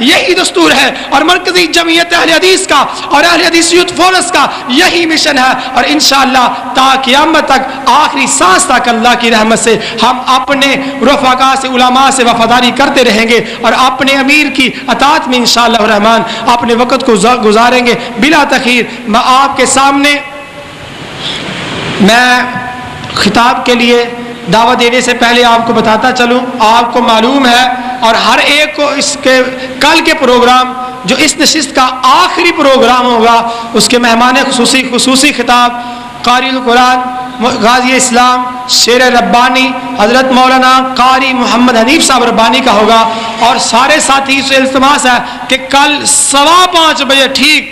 یہی دستور ہے، اور مرکزی جمعیت اہل حدیث کا اور اہل حدیث یوتھ فورس کا یہی مشن ہے، اور انشاءاللہ تا قیامت تک آخری سانس تک اللہ کی رحمت سے ہم اپنے رفقا سے علماء سے وفاداری کرتے رہیں گے، اور اپنے امیر کی اطاعت میں انشاءاللہ الرحمن اپنے وقت کو گزاریں گے بلا تاخیر۔ میں آپ کے سامنے میں خطاب کے لیے دعوت دینے سے پہلے آپ کو بتاتا چلوں، آپ کو معلوم ہے اور ہر ایک کو اس کے کل کے پروگرام جو اس نشست کا آخری پروگرام ہوگا اس کے مہمان خصوصی خطاب قاری القرآن غازی اسلام شیر ربانی حضرت مولانا قاری محمد حنیف صاحب ربانی کا ہوگا، اور سارے ساتھی سے التماس ہے کہ کل 5:15 بجے ٹھیک،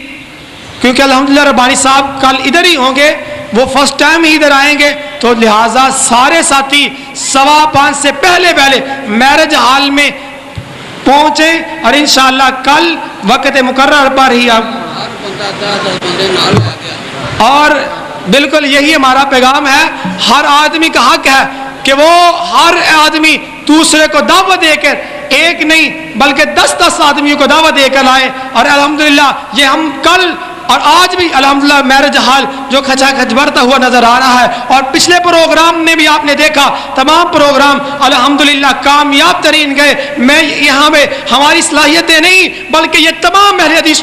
کیونکہ الحمدللہ ربانی صاحب کل ادھر ہی ہوں گے، وہ فرسٹ ٹائم ہی ادھر آئیں گے، تو لہٰذا سارے ساتھی 5:15 سے پہلے میرج ہال میں پہنچیں، اور انشاءاللہ کل وقت مقرر پر ہی اور بالکل یہی ہمارا پیغام ہے۔ ہر آدمی کا حق ہے کہ وہ ہر آدمی دوسرے کو دعوت دے کر ایک نہیں بلکہ 10 آدمیوں کو دعوت دے کر لائے، اور الحمدللہ یہ ہم کل اور آج بھی الحمدللہ میرج ہال جو کھچا کھچ بڑھتا ہوا نظر آ رہا ہے، اور پچھلے پروگرام میں بھی آپ نے دیکھا تمام پروگرام الحمدللہ کامیاب ترین گئے۔ میں یہاں میں ہماری صلاحیتیں نہیں بلکہ یہ تمام اہل حدیث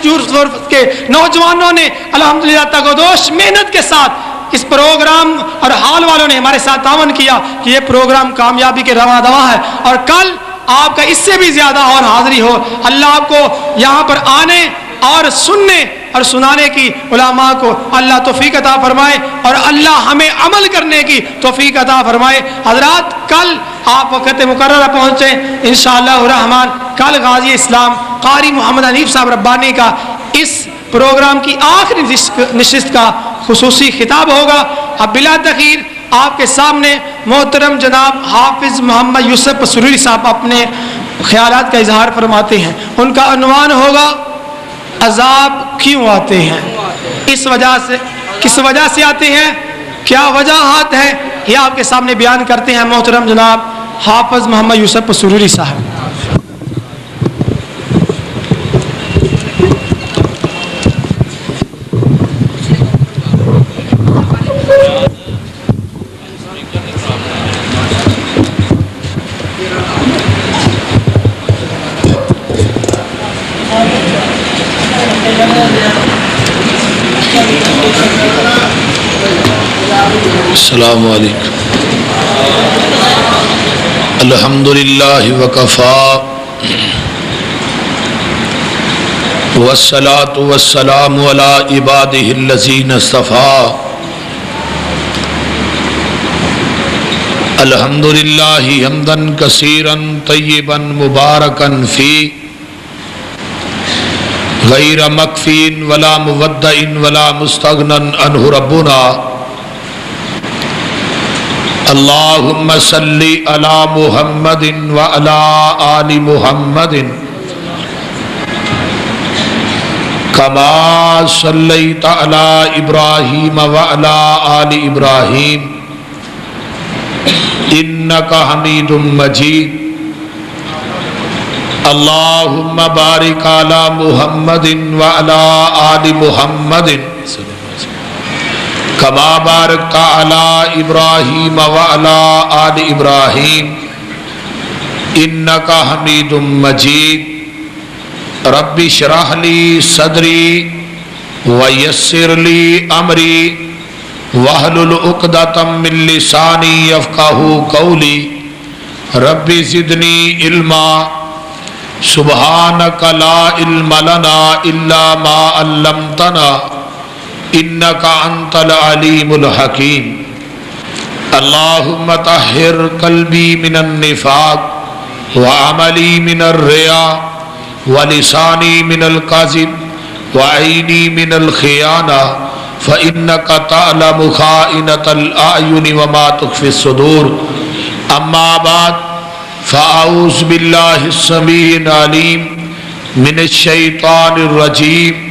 کے نوجوانوں نے الحمدللہ تگودوش محنت کے ساتھ اس پروگرام اور ہال والوں نے ہمارے ساتھ تعاون کیا کہ یہ پروگرام کامیابی کے رواں دواں ہے، اور کل آپ کا اس سے بھی زیادہ اور حاضری ہو۔ اللہ آپ کو یہاں پر آنے اور سننے اور سنانے کی علماء کو اللہ توفیق عطا فرمائے، اور اللہ ہمیں عمل کرنے کی توفیق عطا فرمائے۔ حضرات کل آپ وقت مقررہ پہنچیں انشاءاللہ الرحمن۔ کل غازی اسلام قاری محمد حنیف صاحب ربانی کا اس پروگرام کی آخری نشست کا خصوصی خطاب ہوگا۔ اب بلا تاخیر آپ کے سامنے محترم جناب حافظ محمد یوسف سروری صاحب اپنے خیالات کا اظہار فرماتے ہیں۔ ان کا عنوان ہوگا عذاب کیوں آتے ہیں، اس وجہ سے کس وجہ سے آتے ہیں، کیا وجہات ہیں، یہ آپ کے سامنے بیان کرتے ہیں محترم جناب حافظ محمد یوسف سروری صاحب۔ السلام علیکم۔ الحمدللہ وکفا والصلاة والسلام علی عبادہ الذین اصطفیٰ۔ الحمدللہ حمدا کثیرا طیبا مبارکا فی غیر مکفین ولا مودع ولا مستغنا عنہ ربنا۔ اللہم صلی علی محمد وعلی آل محمد کما صلیت علی ابراہیم وعلی آل ابراہیم انکا حمید مجید۔ اللہم بارک علی محمد وعلی آل محمد کما بارکت علی ابراہیم وعلی آل ابراہیم انکا حمید مجید۔ رب اشرح لی صدری ویسر لی امری واحلل عقدۃ من لسانی یفقہوا قولی۔ رب زدنی علما سبحانک لا علم لنا الا ما علمتنا انکا انت العلیم الحکیم۔ اللہم طہر قلبی من النفاق وعملی من الریا ولسانی من الکذب وعینی من الخیانہ فإنک تعلم خائنۃ الأعین وما تخفی الصدور۔ اما بعد فاعوذ باللہ السمیع العلیم من الشیطان الرجیم۔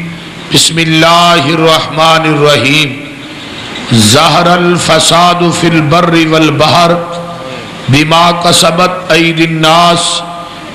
بسم اللہ الرحمن الرحیم۔ ظہر الفساد فی البر والبحر بما کسبت ایدی الناس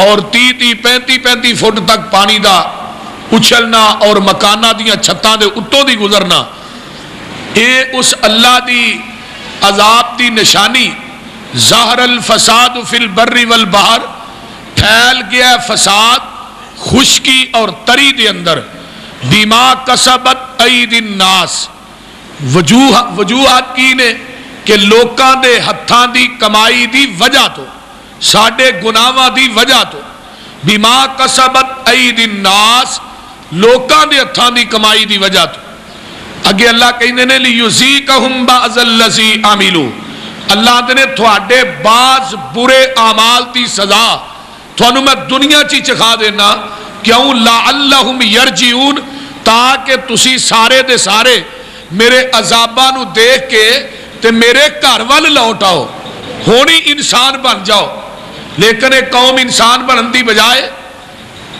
اور 30-35 فٹ تک پانی دا اچھلنا اور مکانہ دیاں چھتاں دے اتوں دی گزرنا، اے اس اللہ دی عذاب دی نشانی. ظاہر الفساد فی البر والبحر، پھیل گیا فساد خشکی اور تری دے اندر. بما کسبت ایدی الناس، وجوہات کی نے کہ لوکاں دے ہتھاں دی کمائی دی وجہ تو، ساڈے گناہاں دی وجہ تو. بما کسبت ایدی الناس، لوکاں دے ہتھاں دی کمائی دی وجہ تو. اگے اللہ کہندے نے لیذیقہم بعض الذی عملوا، اللہ نے تھوڑے بعض برے اعمال دی سزا تھانوں میں دنیا چی چکھا دینا. کیوں؟ لعلہم یرجعون، تاکہ تسی سارے دے سارے میرے عذاباں نو دیکھ کے تے میرے گھر وال لوٹ آؤ، ہونی انسان بن جاؤ. لیکن ایک قوم انسان بنن دی بجائے،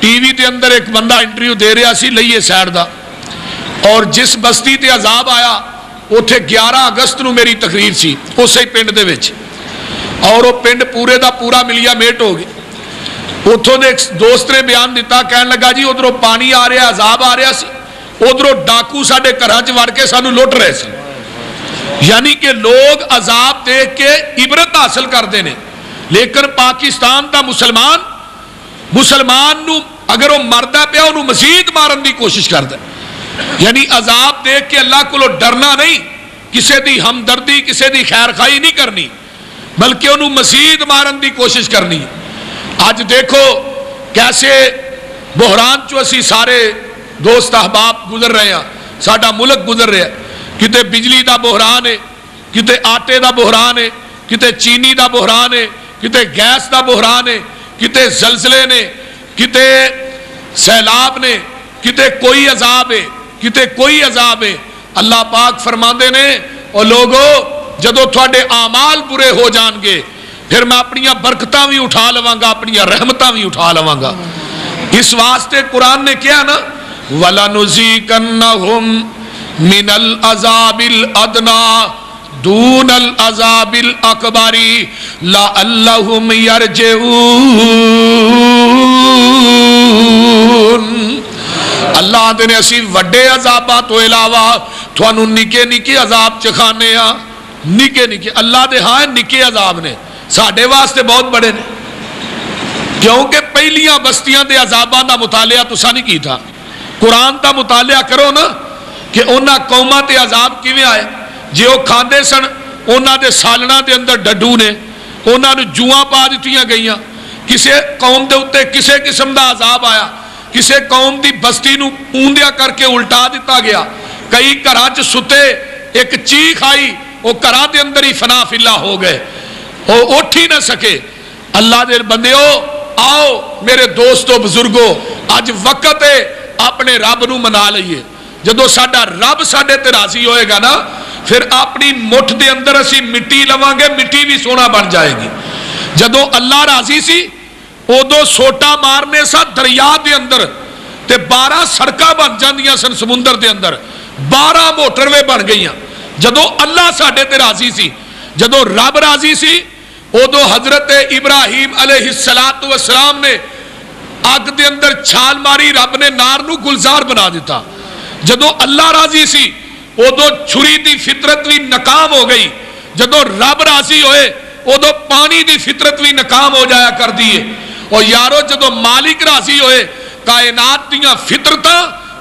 ٹی وی دے اندر ایک بندہ انٹرویو دے رہا سی لئیے سیڈ دا، اور جس بستی تے عذاب آیا اوتھے 11 اگست نو میری تقریر سی اسی پنڈ دے وچ، اور وہ پنڈ پورے دا پورا ملیا میٹ ہو گیا. اتھوں نے ایک دوست نے بیان دیتا، کہنے لگا جی ادھروں پانی آ رہا، عذاب آ رہا سی، ادھروں ڈاکو ساڈے گھراں چ وڑ کے سانو لٹ رہے سن. یعنی کہ لوگ عذاب دیکھ کے عبرت حاصل کرتے ہیں، لیکن پاکستان دا مسلمان نو اگر وہ مردا پیا انہوں مزید مارن دی کوشش کرتا ہے. یعنی عذاب دیکھ کے اللہ کو ڈرنا نہیں، کسے دی ہمدردی کسے دی خیر خواہی نہیں کرنی، بلکہ انہوں مزید مارن دی کوشش کرنی. آج دیکھو کیسے بحران چو اسی سارے دوست احباب گزر رہے ہیں، ساڈا ملک گزر رہا ہے. کتے بجلی دا بحران ہے، کتے آٹے دا بحران ہے، کتے چینی دا بحران ہے، کتے گیس دا بحران ہے، کتے زلزلے نے، کتے سیلاب نے، کتے کوئی عذاب ہے، کتے کوئی عذاب ہے. اللہ پاک فرماندے نے او لوگو جدو تھوڑے اعمال برے ہو جان گے پھر میں اپنی برکتاں بھی اٹھا لواں گا، اپنی رحمتاں بھی اٹھا لواں گا. اس واسطے قرآن نے کیا نا، وَلَنُذِيقَنَّهُمْ مِنَ الْعَذَابِ الْأَدْنَى دُونَ الْعَذَابِ الْأَكْبَرِ لَعَلَّهُمْ يَرْجِعُونَ. اللہ نے اسی وڈے عذابات تو علاوہ تھانوں نکے نکے عذاب چکھانے ہاں. نکے نکے اللہ دے ہاں نکے عذاب نے، ساڈے واسطے بہت بڑے نے. کیونکہ پہلیاں بستیاں دے عذاباں دا مطالعہ تساں نہیں کیتا. قرآن دا مطالعہ کرو نا کہ انہاں قوماں تے عذاب کیویں آئے. جے وہ کھاندے سن انہاں دے سالنا دے اندر ڈڈو نے، انہاں نو جواں پا دتیاں گئیاں. کسے قوم دے اتے کسے قسم دا عذاب آیا، کسے قوم دی بستی نو اوندیا کر کے الٹا دیتا گیا. کئی گھراں چ ستے ایک چیخ آئی، وہ گھراں دے اندر ہی فنا فلا ہو گئے، وہ اٹھ ہی نہ سکے. اللہ دے بندیو آؤ میرے دوستو بزرگو، اج وقت ہے اپنے رب نو منا لئیے. جدو ساڈا رب ساڈے تے راضی ہوئے گا نا پھر اپنی مٹھ دے اندر اسی مٹی لواں گے، مٹی بھی سونا بن جائے گی. جدو اللہ راضی سی ادو سوٹا مارنے سا دریا دے اندر تے 12 سڑکاں بن جاندیاں سن سمندر دے اندر، 12 موٹروے بن گئیاں. جدو اللہ ساڈے تے راضی سی، جدو رب راضی سی ادو حضرت ابراہیم علیہ السلام نے اگ دے اندر چھال ماری، رب نے نار نو گلزار بنا دیتا. جدو اللہ راضی سی ادو چھری دی فطرت بھی ناکام ہو گئی. جدو رب راضی ہوئے ادو پانی دی فطرت بھی ناکام ہو جایا کر دیے. اور یارو جدو مالک راضی ہوئے کائنات دیاں فطرتاں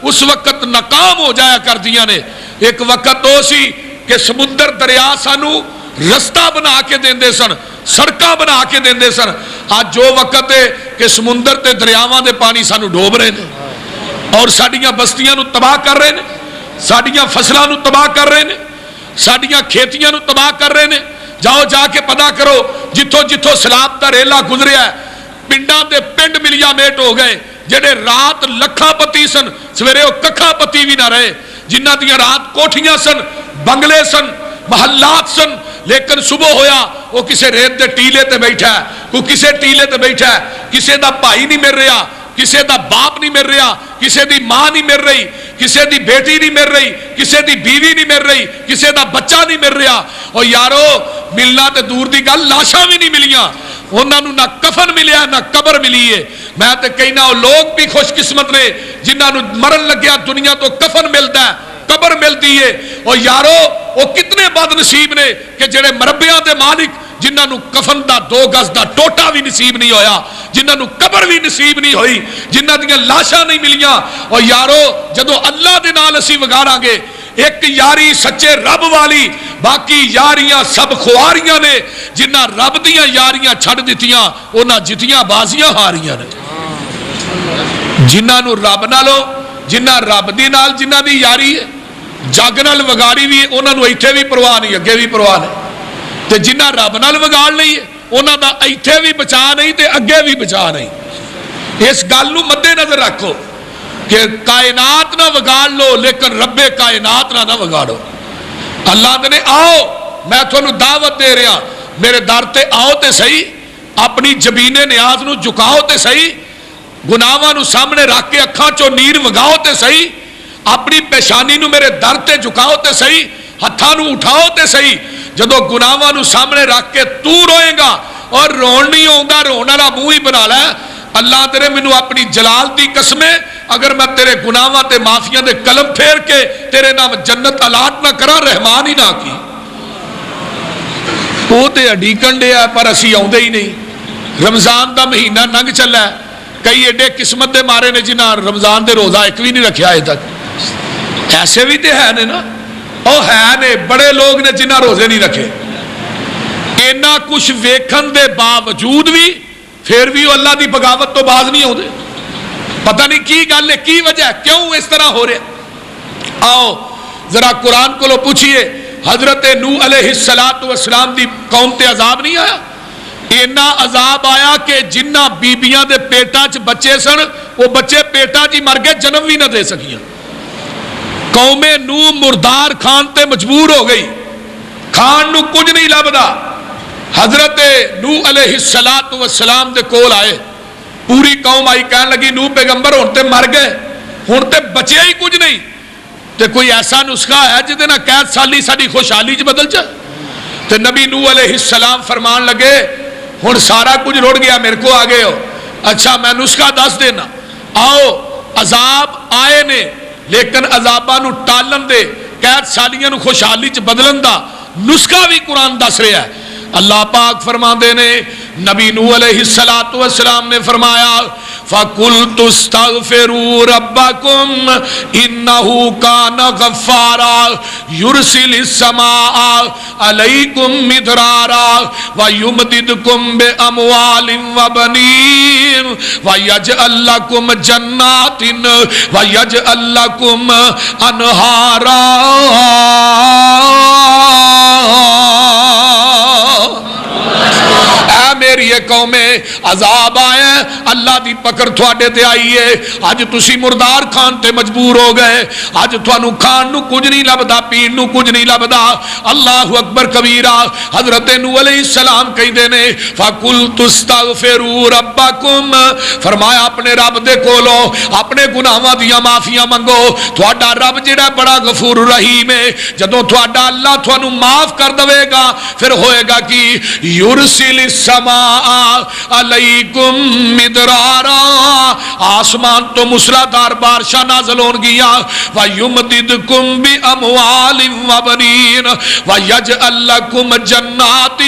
اس وقت ناکام ہو جایا کر دیا نے. ایک وقت ہو سی کہ سمندر دریا سانو رستہ بنا کے دیندے سن، سڑکاں بنا کے دیندے سن. آج جو وقت ہے کہ سمندر تے دریاواں دے پانی سانو ڈوب رہے ہیں اور ساڈیاں بستیاں نو تباہ کر رہے ہیں، ساڈیاں فصلاں نو تباہ کر رہے ہیں، ساڈیاں کھیتیاں نو تباہ کر رہے ہیں. جاؤ جا کے پتہ کرو جتھوں جتھوں سیلاب دا ریلا گزریا ہے پنڈاں دے پنڈ ملیا میٹ ہو گئے. جڑے رات لکھاں پتی سن سویرے وہ ککھاں پتی بھی نہ رہے. جنہ دیاں رات کوٹھیاں سن، بنگلے سن، محلات سن، لیکن صبح ہویا وہ کسے ریت دے ٹیلے تے بیٹھا ہے، کوئی کسے ٹیلے تے بیٹھا ہے. کسے دا بھائی نہیں مل رہا، کسے دا باپ نہیں مل رہا، کسے دی ماں نہیں مل رہی، کسے دی بیٹی نہیں مل رہی، کسے دی بیوی نہیں مل رہی، کسے دا بچہ نہیں مل رہا. اور یارو ملنا تے دور دی گل لاشاں بھی نہیں ملیاں. انہوں نے نہ کفن ملیا نہ قبر ملی ہے. میں تو کہنا وہ لوگ بھی خوش قسمت نے جنہوں نے مرن لگیا دنیا تو کفن ملتا ہے قبر ملتی ہے. اور یارو وہ کتنے بد نصیب نے کہ جڑے مربیاں دے مالک جنہوں نے کفن دا 2 گز دا ٹوٹا بھی نصیب نہیں ہویا, جنہوں نے قبر بھی نصیب نہیں ہوئی, جنہوں دیا لاشاں نہیں ملیاں. اور یارو جدو اللہ دے نال اسی وگاڑاں گے ایک یاری سچے رب والی, باقی یاریاں سب خواریاں نے. جنہ رب دیاں یاریاں چھڑ دیتیاں انہاں جتیاں بازیاں ہاریاں نے. جنہ نو رب نالو جنہ رب دی نال جنہ دی یاری ہے جگ نال وگاڑی بھی انہاں نو ایتھے بھی پرواہ نہیں اگے بھی پرواہ نہیں. تے جنہ رب نال وگاڑ لئی انہاں دا ایتھے بھی بچا نہیں تے اگے بھی بچا نہیں. اس گل نو مدے نظر رکھو کہ کائنات نہ وگاڑ لو لیکن رب کائنات نہ وگاڑو. اللہ نے آؤ میں تھانوں دعوت دے رہا میرے در تے آؤ تے صحیح, اپنی جبین نیاز نو جھکاؤ تے صحیح, گناہاں نو سامنے رکھ کے اکھاں چوں نیر وگاؤ تے صحیح, اپنی پیشانی نو میرے در تے جھکاؤ تے صحیح, ہتھاں نو اٹھاؤ تے صحیح. جدو گناہاں نو سامنے رکھ کے تو روئے گا اور رون نہیں آؤندا رون والا منہ ہی بنا لے. اللہ تیرے مینوں اپنی جلال دی قسمیں اگر میں تیرے گناہاں تے معافیاں دے قلم پھیر کے تیرے نام جنت الاٹ نہ کرا رحمان ہی نہ کی. وہ تے اڈیکن دے ہے پر اسی آؤندے ہی نہیں. رمضان دا مہینہ ننگ چلا ہے, کئی ایڈے قسمت دے مارے نے جنہاں رمضان دے روزہ ایک بھی نہیں رکھیا ہے تک. ایسے بھی تے ہے نے نا, او ہے نے بڑے لوگ نے جنہاں روزے نہیں رکھے. اینا کچھ ویکھن دے باوجود بھی پھر بھی وہ اللہ دی بغاوت تو باز نہیں ہوتے. پتہ نہیں کی گل ہے کی وجہ ہے کیوں اس طرح ہو رہا. آؤ ذرا قرآن کو لو پوچھئے حضرت نوح علیہ السلام دی قوم تے عذاب نہیں آیا. اینا عذاب آیا کہ جنہ بیبیاں دے پیٹاں چ بچے سن وہ بچے پیٹاں چ مر گئے جنم بھی نہ دے سکیاں. قوم نوح مردار کھان تے مجبور ہو گئی, کھان نو کچھ نہیں لبدا. حضرت نوح علیہ السلام دے کول آئے, پوری قوم آئی کہنے لگی نوح پیغمبر ہن تے مر گئے ہن تے بچے ہی کچھ نہیں, تے کوئی ایسا نسخہ ہے جدے نہ قید سالی ساڈی خوشحالی چ بدل جائے. تے نبی نوح علیہ السلام فرمان لگے ہن سارا کچھ رڑ گیا میرے کو آ گئے ہو, اچھا میں نسخہ دس دینا. آؤ عذاب آئے نے لیکن عذاباں نو ٹالن دے قید سالیاں نو خوشحالی چ بدلن دا نسخہ بھی قرآن دس رہا ہے. اللہ پاک فرما دے نے نبی نوح علیہ السلام نے فرمایا فَقُلْتُ اسْتَغْفِرُوا رَبَّكُمْ إِنَّهُ كَانَ غَفَّارًا يُرْسِلِ السَّمَاءَ عَلَيْكُمْ مِدْرَارًا وَيُمْدِدْكُمْ بِأَمْوَالٍ وَبَنِينَ وَيَجْعَلْ لَكُمْ جَنَّاتٍ وَيَجْعَلْ لَكُمْ أَنْهَارًا. اے میری قومیں عذاب آئے اللہ دی پکڑ تھوڑے تے آئی ہے. آج تسی مردار کھان تے مجبور ہو گئے, آج تھانو کھان نو کچھ نہیں لبدا پین نو کچھ نہیں لبدا. اللہ اکبر کبیرہ. حضرت نوح علیہ السلام کہی دے نے فَقُلْتُ اسْتَغْفِرُوا رَبَّكُمْ, فرمایا اپنے رب دے کولو اپنے گناہاں دیاں معافیاں منگو. تھوڑا رب جڑا بڑا غفور رحیم ہے, جدوں تھوڑا اللہ تھانو معاف کر دے گا پھر ہوئے گا کہ یرسل السماء علیکم مدرارا, آسمان تو مسلادھار بارشاں نازل ہون گیا. وَيُمْدِدْكُمْ بِأَمْوَالٍ وَبَنِينَ وَيَجْعَلْ لَكُمْ جَنَّاتٍ,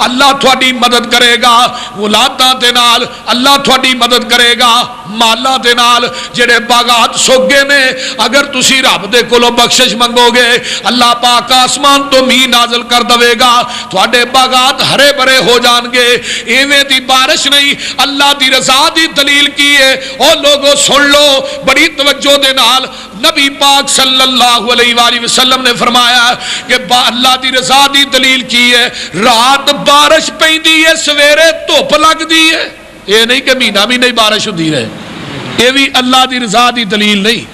اللہ تھوڑی مدد کرے گا اولاداں دے نال, اللہ تھوڑی مدد کرے گا مالاں دے نال. جڑے باغات سوگے نے اگر تسی رب دے کولو بخشش منگو گے اللہ پاک آسمان تو می نازل کر دے گا, تھوڑے باغات ہرے بھرے ہو جان گے. ایویں دی بارش نہیں, اللہ دی رضا دی دلیل کی ہے. او لوگو سن لو بڑی توجہ دے نال, نبی پاک صلی اللہ علیہ وآلہ وسلم نے فرمایا کہ اللہ دی رضا دی دلیل کی ہے. رات بارش پیندی ہے سویرے دھوپ لگ دی ہے. یہ نہیں کہ مہینہ بھی نہیں بارش ہوتی رہے, یہ بھی اللہ دی رضا دی دلیل نہیں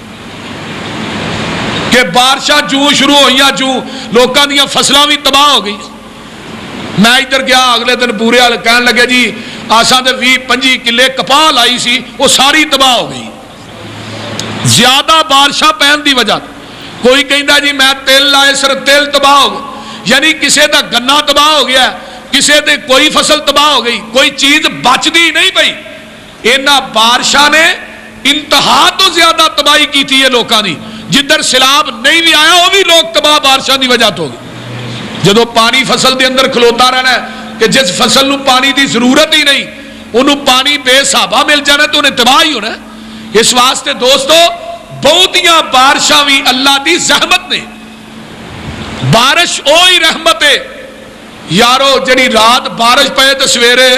کہ بارشاں جوں شروع ہوئیاں جوں لوکاں دیاں فصلاں بھی تباہ ہو گئی. میں ادھر گیا اگلے دن پورے والے کہنے لگے جی آساں دے 20-25 کلے کپاہ لائی سی وہ ساری تباہ ہو گئی زیادہ بارشاں پہن دی وجہ. کوئی کہندا جی میں تیل لائے سر تیل تباہ ہو گیا, یعنی کسے دا گنا تباہ ہو گیا, کسے دے کوئی فصل تباہ ہو گئی, کوئی چیز بچتی نہیں پئی. اینا بارشاں نے انتہا تو زیادہ تباہی کی تھی یہ لوگوں کی. جدھر سیلاب نہیں بھی آیا وہ بھی لوگ تباہ بارشاں دی وجہ تو گئے. جدو پانی فصل دے اندر کھلوتا رہنا ہے کہ جس فصل نو پانی دی ضرورت ہی نہیں انہوں پانی بے حسابہ مل جانا تو انہیں تباہ ہی ہونا ہے. اس واسطے دوستو بہتیاں بارشاں بھی اللہ دی زحمت نے. بارش اوہی رحمت ہے یارو جڑی رات بارش پے تو سویرے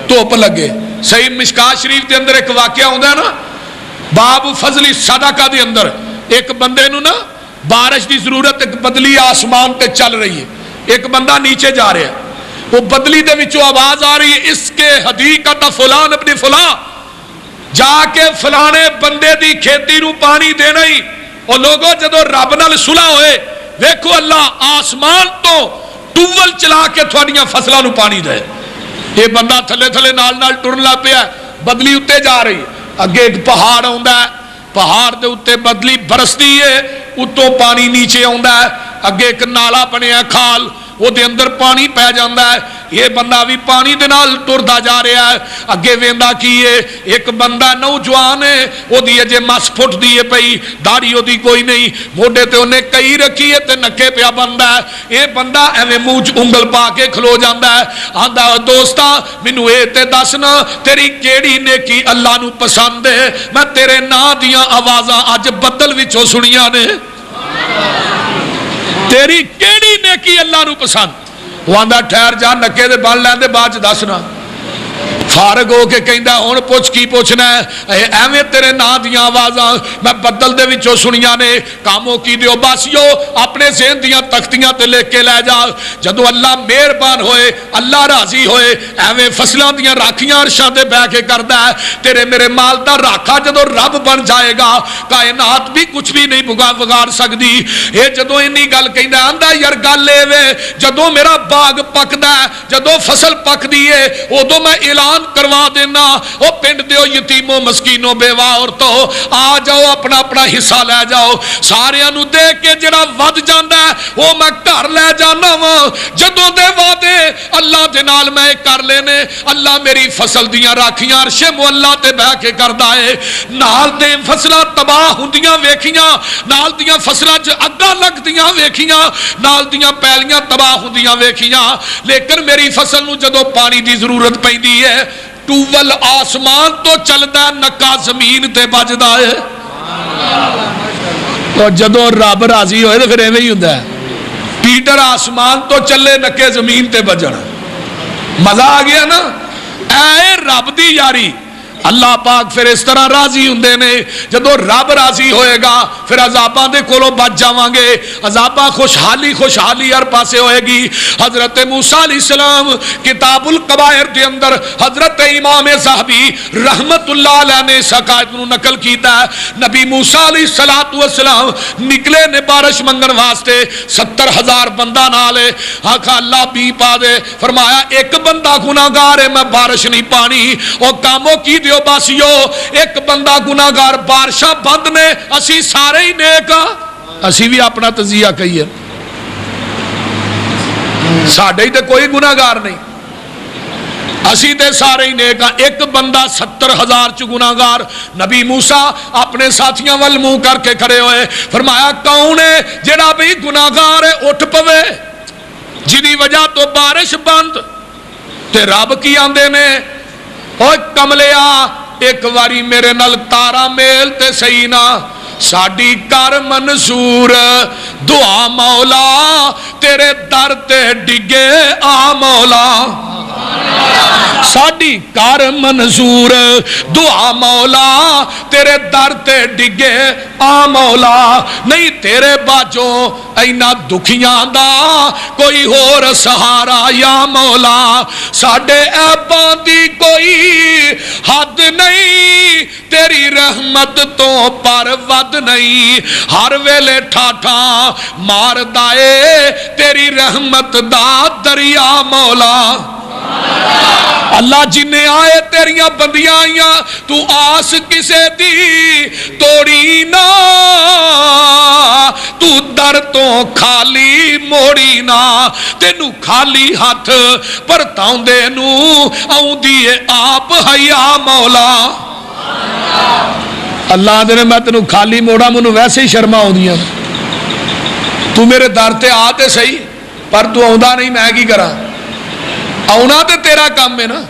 دھوپ لگے. صحیح مشکات شریف دے اندر ایک واقعہ ہوتا ہے نا, باب فضل صدقہ دے اندر ایک بندے نو نا بارش دی ضرورت, ایک بدلی آسمان تے چل رہی ہے, ایک بندہ نیچے جا رہا ہے, وہ بدلی دے وچوں آواز آ رہی ہے اس کے حدیقت فلان ابن فلان, جا کے فلانے بندے دی کھیتی نو پانی دینا ہی. اور لوگوں جدو رب نال صلح ہوئے ویکھو اللہ آسمان تو ٹوول چلا کے تھوڑیاں فصلوں نو پانی دے. یہ بندہ تھلے تھلے نال ٹرن لا پیا, بدلی اتے جا رہی ہے, اگے ایک پہاڑ آندا ہے, پہاڑ دے اتے بدلی برستی ہے, اتوں پانی نیچے آندا ہے, اگے ایک نالا بنیا کھال وہ دے اندر پانی پہ جاندہ ہے. یہ بندہ بھی پانی دے نال ٹردا جا رہا ہے. اگے ویندا کیے ایک بندہ نوجوان ہے, وہ دی اجے مس پھٹ دی پئی, داڑھی وہ دی کوئی نہیں, موڈے تے انہیں کئی رکھی ہے تے نکے پیا بندہ ہے. یہ بندہ ایویں منہ انگل پا کے کھلو جاندا ہے, آندا دوستا مینوں اے تے دسنا تیری کیڑی نیکی اللہ نو پسند ہے, میں تیرے ناں دیاں آوازاں اج بدل وچوں سنیاں نے, تیری کیڑی نیکی اللہ نو پسند. وہ آندا ٹھہر جا نکے دے بن لین دے بعد دسنا. فارغ ہو کے کہندا ہن پوچھ کی پوچھنا ہے, ایویں تیرے نا دیاں آوازاں میں بدل دے وچوں سنیاں نے, کاموں کی دیو باسیو اپنے ذہن دیاں تختیاں تے لکھ کے لے جا. جدو اللہ مہربان ہوئے اللہ راضی ہوئے ایویں فصلاں دیاں راکھیاں عرشاں تے بیٹھ کے کردا ہے. تیرے میرے مال دا راکھا جدو رب بن جائے گا کائنات بھی کچھ بھی نہیں بگاڑ سکدی. اے جدو اینی گل کہندا آندا یار گل اے وے جدو میرا باغ پکدا ہے, جدو فصل پکدی ہے اودوں میں اعلان کروا دینا او پنڈ دیو یتیموں مسکینوں بیوہ عورتوں آ جاؤ اپنا اپنا حصہ لے جاؤ. ساریاں نو دے کے جڑا ود جاندا ہے او میں گھر لے جانا وا. جدوں دے وعدے اللہ دے نال میں کر لینے, اللہ میری فصل دیاں راکھیاں عرش مولا تے بہ کے کردا ہے. نال دے فصلاں تباہ ہوندیاں ویکھیاں, نال دیاں فصلاں چ اگاں لگدیاں ویکھیاں, نال دیاں پیلیاں تباہ ہوندیاں ویکھیاں, لیکن میری فصل نو جدوں پانی دی ضرورت پیندی ہے ٹوول آسمان تو چلدا ہے, نکا زمین تے بجدا ہے. اور جدوں رب راضی ہوئے تو پھر ایویں ہی ہوندا ہے, پیٹر آسمان تو چلے نکے زمین تے بجن. مزہ آ گیا نا. اے رب دی یاری. اللہ پاک پھر اس طرح راضی ہوندے نے, جدو رب راضی ہوئے گا پھر عذاباں دے کولوں بچ جاواں گے. عذاباں خوشحالی ہر پاسے ہوئے گی. حضرت موسیٰ علیہ السلام کتاب القبائر دے اندر حضرت امام زاہبی رحمت اللہ علیہ نے سقائت نو نقل کیتا ہے. نبی موسیٰ علیہ السلام نکلے نے بارش منگن واسطے, 70,000 بندہ نالے. آکھا اللہ بھی پا دے, فرمایا ایک بندہ گناہگار ہے میں بارش نہیں پانی. اور کاموں کی دیو باسیو ایک بندہ گناہگار بارشاں بند نے, اسی سارے ہی نیک ہاں. اسی بھی اپنا تزیہ کہیے, ساڈے ہی تے کوئی گناہگار نہیں, اسی تے سارے ہی نیک ہاں. ایک بندہ 70,000 چ گناہگار. نبی موسیٰ اپنے ساتھیاں ول منہ کر کے کھڑے ہوئے, فرمایا کون ہے جڑا بھی گناہگار ہے اٹھ پوے جنی وجہ تو بارش بند. تے رب کی آندے نے اوہ کملیا ایک واری میرے نال تارا میل تے سہی نا, ساڈی کر منصور دعا مولا تیرے در تے ڈگے آ مولا. ساڈی کر منظور دعا مولا تیرے در تے ڈگے آ مولا. نہیں تیرے باجوں اینا دکھیاں دا کوئی ہور سہارا یا مولا. ساڈے ایباں دی کوئی حد نہیں, تیری رحمت تو پر ود نہیں. ہر ویلے ٹھاٹھا مار دائے تیری رحمت دا دریا مولا. اللہ جنہیں آئے تیریاں بندیاں آئیاں تو آس کسے دی توڑی نا, تو در تو خالی موڑی نا. تینوں خالی ہاتھ پرتاؤندے نو آؤندی ہے آپ حیا مولا اللہ دے میں تینوں خالی موڑا منو ویسے ہی شرما آؤندیاں تو میرے در تے آتے صحیح پر تو آؤندا نہیں میں کی کرا آؤنا تے تیرا کام ہے نا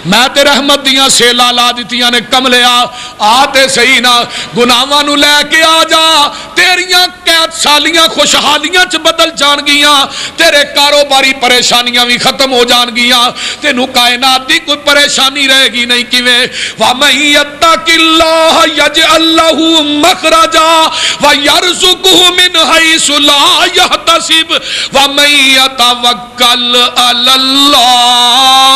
میں تے رحمت دیاں سیلا لا دیتیاں نے کملیا آتے صحیح نا گناہاں نو لے کے آ جا تیریاں قید سالیاں خوشحالیاں چ بدل جان گیاں تیرے کاروباری پریشانیاں بھی ختم ہو جان گیاں تینوں کائنات دی کوئی پریشانی رہے گی نہیں کیویں وَمَن يَتَّقِ اللَّهَ يَجْعَل لَّهُ مَخْرَجًا وَيَرْزُقْهُ مِنْ حَيْثُ لَا يَحْتَسِبُ وَمَن يَتَوَكَّلْ عَلَى اللَّهِ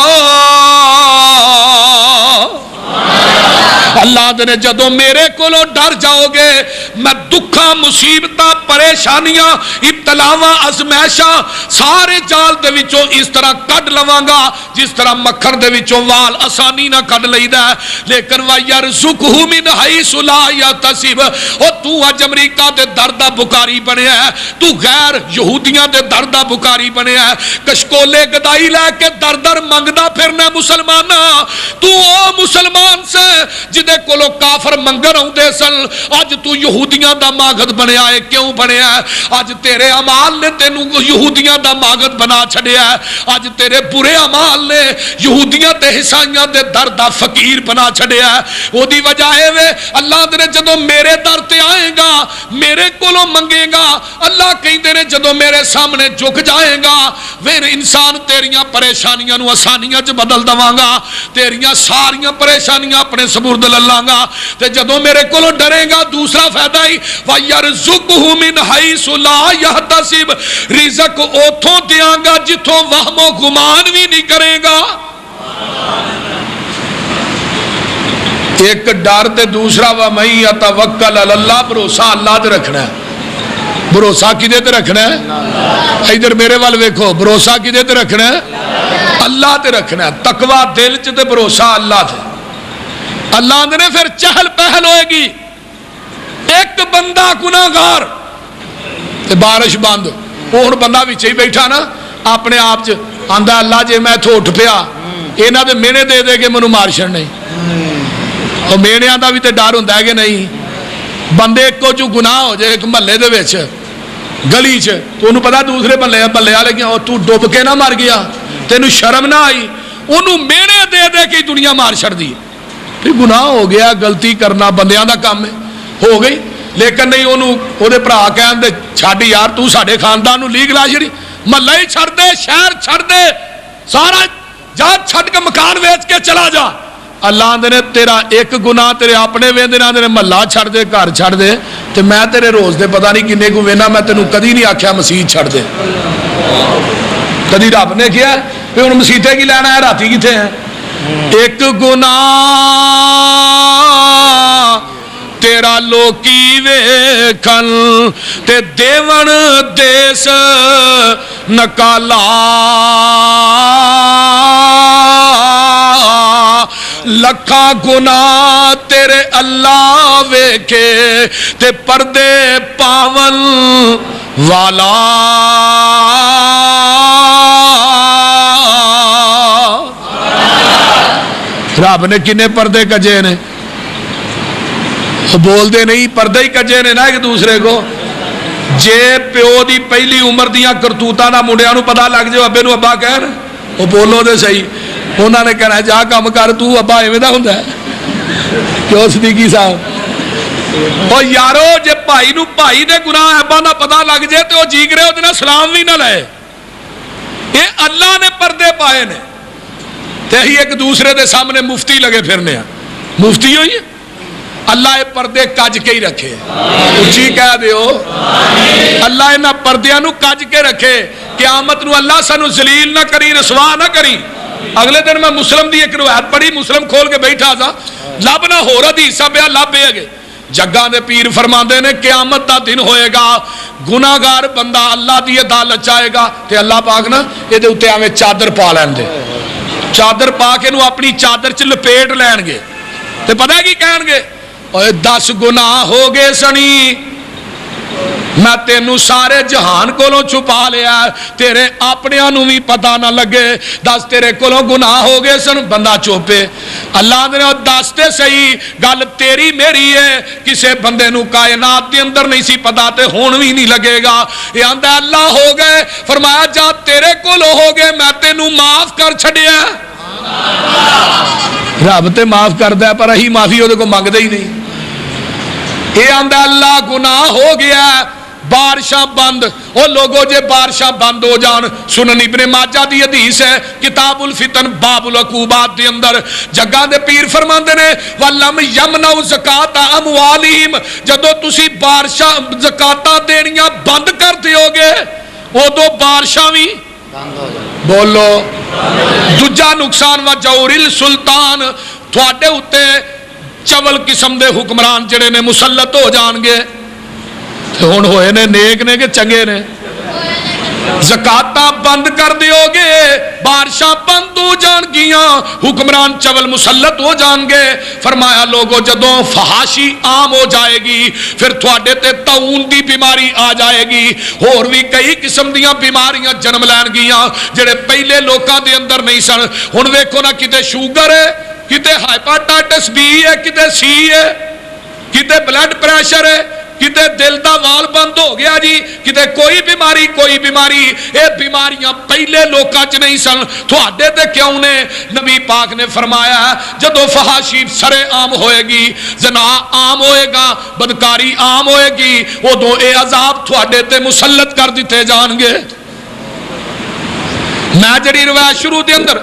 اللہ دے جدو میرے کولو ڈر جاؤ گے میں دکھاں مصیبتاں پریشانیاں ابتلاواں ازمائشاں سارے جال دے وچوں اس طرح کڈ لواں گا جس طرح مکھن دے وچوں وال آسانی نہ کڈ لئیدا ہے لیکن وَيَرْزُقْهُ مِنْ حَيْثُ لَا يَحْتَسِبُ او تو اج امریکہ دے دردہ بکاری بنیا ہے تو غیر یہودیاں دے دردہ بکاری بنیا ہے کشکولے گدائی لے کے در منگدا پھرنا مسلمانہ تو او مسلمان سے جدے کولو کافر منگر ہوندے سن اج تو یہودیاں دا ماغد بنیا ہے کیوں بنیا ہے اج تیرے عمال نے تینوں یہودیاں دا ماغد بنا چھڑیا ہے اج تیرے برے عمال نے یہودیاں تے عیسائیاں دے در دا فقیر بنا چھڑیا ہے وہ دی وجہ ہے وے اللہ دے جدوں میرے در تے آئے گا میرے کولو منگے گا اللہ کہندے نے جدوں میرے سامنے جھک جائے گا پھر انسان تیریاں پریشانیاں نو آسانیاں چ بدل دواں گا تیریاں ساریاں پریشانیاں اپنے سپرد للاں گا تے جدوں میرے کولوں ڈرے گا دوسرا فائدہ ہی وَيَرْزُقْهُ مِنْ حَيْثُ لَا يَحْتَسِبُ رزق اوتھوں دیاں گا جتھوں وہم و گمان بھی نہیں کرے گا ایک ڈر تے دوسرا وَمَن يَتَوَكَّلْ عَلَى اللَّهِ بھروسہ اللہ تے رکھنا ہے بھروسہ کدے تے رکھنا ہے ادھر میرے وال ویکھو بھروسہ کدے تے رکھنا ہے اللہ تے رکھنا ہے تقوی دل چ تے بھروسہ اللہ تے اللہ نے پھر چہل پہل ہوئے گی ایک بندہ گناہگار تے بارش بند وہ ہن بندہ وچ ہی بیٹھا نا اپنے آپ چ آندا اللہ جے میں اتھوں اٹھ پیا انہاں دے مینے دے دے کے مینوں مار چھڑنے او میڑیاں دا بھی تے ڈر ہوندا ہے کہ نہیں بندے کو جو گناہ ہو جائے ایک محلے دے وچ گلی چ تو انہوں پتا دوسرے محلے والے کیا تو ڈوب کے نہ مر گیا تینوں شرم نہ آئی انہوں میڑے دے دے کے دنیا مار چھڑ دی پھر گناہ ہو گیا غلطی کرنا بندیاں دا کام ہے ہو گئی لیکن نہیں انہوں او دے بھرا کہن دے چھڈ یار تو ساڈے خاندان نو لیگ لا چھڑی محلہ ہی چھڑ دے شہر چھڑ دے سارا جا چھڈ کے مکان ویچ کے چلا جا اللہ نے تیرا ایک گناہ تیرے اپنے ویندے نہ تیرے محلہ چھڑ دے گھر چھڑ دے تے میں تیرے روز دے پتہ نہیں کنے کو وینا میں تینوں کدی نہیں آکھیا مسیح چھڑ دے کدی رب نے کیا پھر ہن مسیتے کی لینا ہے راتی کتے ہیں ایک گناہ تیرا لوکی ویکھن تے دیون دیس نکالا لکھا گناہ تیرے اللہ ویکھے تے پردے پاون والا رب نے کنے پردے کجے نے بول دے نہیں پردے ہی کجے نے نا ایک دوسرے کو جے پیو دی پہلی عمر دیاں کرتوتاں نہ منڈیاں نو پتہ لگ جائے ابے نو ابا کہن وہ بولو دے صحیح انہوں نے کہنا جا کام کر تو ابا ایویں دا ہوندا ہے کیوں صدیقی صاحب او یارو جے بھائی نو بھائی دے گناہ ابا دا پتہ لگ جائے تے او جیگ رہے او سلام بھی نہ لائے یہ اللہ نے پردے پائے نے تے ہی ایک دوسرے دے سامنے مفتی لگے پھرنے ہیں مفتی ہوئی ہے اللہ یہ پردے کج کے ہی رکھے اچھی کہہ دیو اللہ انہاں پردیاں نو کج کے رکھے قیامت نو اللہ سانو ذلیل نہ کری رسوا نہ کری اگلے دن میں مسلم دی ایک روایت پڑھی مسلم کھول کے بیٹھا تھا لب نہ ہو رہا حصہ پیا لب ہے گے جگہ دے پیر فرماندے نے قیامت دا دن ہوئے گا گناہگار بندہ اللہ دی عدالت چاہے گا تے اللہ پاک نا یہ دے اوتے آویں چادر پا لین دے چادر پا کے نو اپنی چادر چ لپیٹ لین گے تے پتہ ہے کی کہن گے اوے 10 گناہ ہو گئے سنی میں تینوں سارے جہان کولوں چھپا لیا، تیرے اپنیاں نوں بھی پتہ نہ لگے، دس تیرے کولوں گناہ ہو گئے سن، بندہ چوپے۔ اللہ نے دس تے صحیح گل تیری میری ہے، کسے بندے نوں کائنات دے اندر نہیں سی پتہ تے ہون بھی نہیں لگے گا۔ یہ آندا اللہ ہو گئے، فرمایا جا تیرے کولوں ہو گئے میں تینوں معاف کر چھڈیا۔ رب تے معاف کردا ہے پر اہی معافی اودے کو منگدے ہی نہیں۔ یہ آندا اللہ گناہ ہو گیا، بارشاں بند، او لوگو جے بارشاں بند ہو جان، سنن ابن ماجہ دی حدیث ہے کتاب الفتن باب العقوبات دے اندر جگہ دے پیر فرماندے نے وَلَمْ يَمْنَعُ زَكَاةَ أَمْوَالِهِمْ، جدو تسی بارشاں زکاتاں دینیاں بند کر دیو گے ادو بارشاں بھی بولو۔ دوجا نقصان و جور السلطان، تھوڑے اتے چول قسم دے حکمران جڑے نے مسلط ہو جان گے، ہون ہوئے نے نیک نے کہ چنگے نے؟ زکاتاں بند کر دیو گے بارشاں بند ہو جان گیاں، حکمران چول مسلط ہو جان گے۔ فرمایا لوگو جدوں فحاشی عام ہو جائے گی پھر تھوڑے تے طاعون دی بیماری آ جائے گی، اور بھی کئی قسم دیاں بیماریاں جنم لین گیاں جڑے پہلے لوکاں دے اندر نہیں سن۔ ہن ویکھو نا کتے شوگر ہے، کتے ہائپاٹائٹس بی ہے، کتے سی ہے، کتے بلڈ پریشر ہے، کتے دل دا وال بند ہو گیا جی، کتے کوئی بیماری، اے بیماریاں پہلے لوکاں چ نہیں سن، تھوڑے تے کیوں نے؟ نبی پاک نے فرمایا جدو فحاشی سرے عام ہوئے گی، زنا عام ہوئے گا، بدکاری عام ہوئے گی، ادو اے عذاب تھوڑے تے مسلط کر دیتے جان گے۔ میں جڑی روایت شروع دے اندر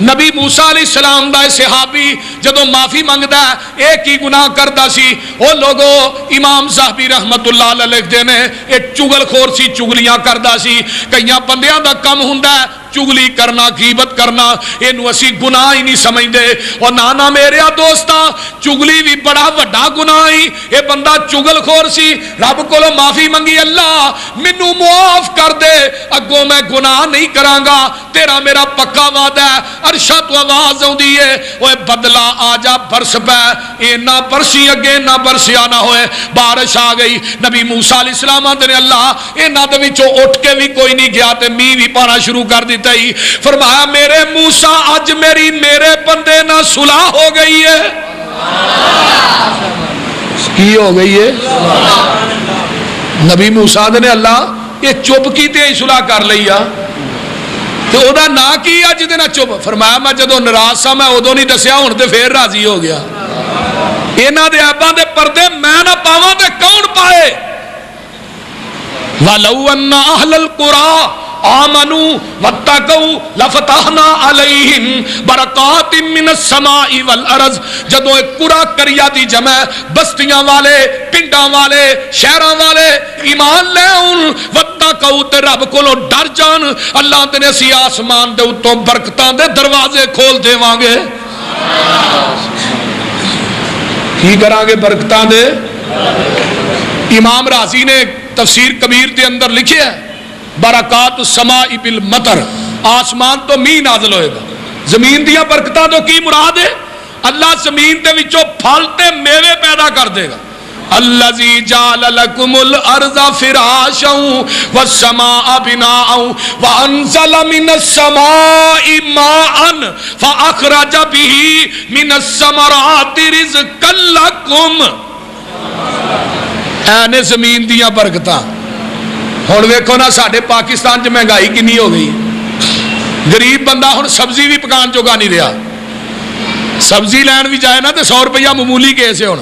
نبی موسیٰ علیہ السلام دا صحابی جدو معافی منگدا ہے ایک ہی گناہ کردا سی، او لوگو امام صاحبی رحمت اللہ علیہ لکھ دے نے ایک چگل خور سی، چگلیاں کردا سی۔ کئیاں بندیاں دا کم ہوندا ہے چگلی کرنا، غیبت کرنا، اینو اسی گناہ ہی نہیں سمجھدے۔ اور نانا میرے دوستاں چگلی بھی بڑا وڈا گناہ ہی، اے بندہ چگل خور سی، رب کولوں معافی منگی اللہ مینوں معاف کر دے، اگوں میں گناہ نہیں کراں گا، تیرا میرا پکا وعدہ ہے۔ عرشاں تو آواز آوندی ہے اوے بدلا آ جا برس پے، اے نہ برسی اگے نہ برسیا نہ ہوئے، بارش آ گئی۔ نبی موسیٰ علیہ السلام آندے نے اللہ انہاں دے وچوں اٹھ کے بھی کوئی نہیں گیا تے میہ بھی پانا شروع کر دیتا ہی۔ فرمایا میرے موسیٰ اج میرے بندے نہ صلح ہو گئی ہے۔ کی ہو گئی ہے؟ نبی موسیٰ نے اللہ یہ چپ کی تے صلح کر لیا تو او دا نا کی اج دے نہ چپ؟ فرمایا میں جدو ناراض سا میں ادو نہیں دسیا، ہن تے پھر راضی ہو گیا۔ انہاں دے عیباں دے پردے میں نہ پاواں تے کون پائے؟ وَلَوْ أَنَّ أَهْلَ الْقُرَىٰ آمنوا واتقوا لفتحنا علیہم برکات من السماء والارض۔ جدو ایک قرآ کریا دی جمع بستیاں والے، پنڈاں والے، شہراں والے ایمان لے ان واتقوا تے رب کولوں ڈر جان، اللہ تے نے اسی آسمان دے اتوں برکتاں دے دروازے کھول دیواں گے۔ کی کران گے برکتاں دے؟ امام رازی نے تفسیر کبیر دے اندر لکھے ہے برکات السماء بالمطر، آسمان تو میہ نازل ہوئے گا، زمین دیا برکتاں تو کی مراد ہے؟ اللہ زمین تے وچوں پھل تے میوے پیدا کر دے گا۔ الذی جعل لکم الارض فراشا والسماء بناء وانزل من السماء ماء فاخرج به من الثمرات رزقا لکم۔ اینے زمین دیا برکتاں۔ ہن ویکھو نا ساڈے پاکستان چ مہنگائی کنی ہو گئی، غریب بندہ ہن سبزی بھی پکان جوگا نہیں رہا، سبزی لین بھی جائے نا تو 100 روپیہ معمولی کیس ہے۔ ہن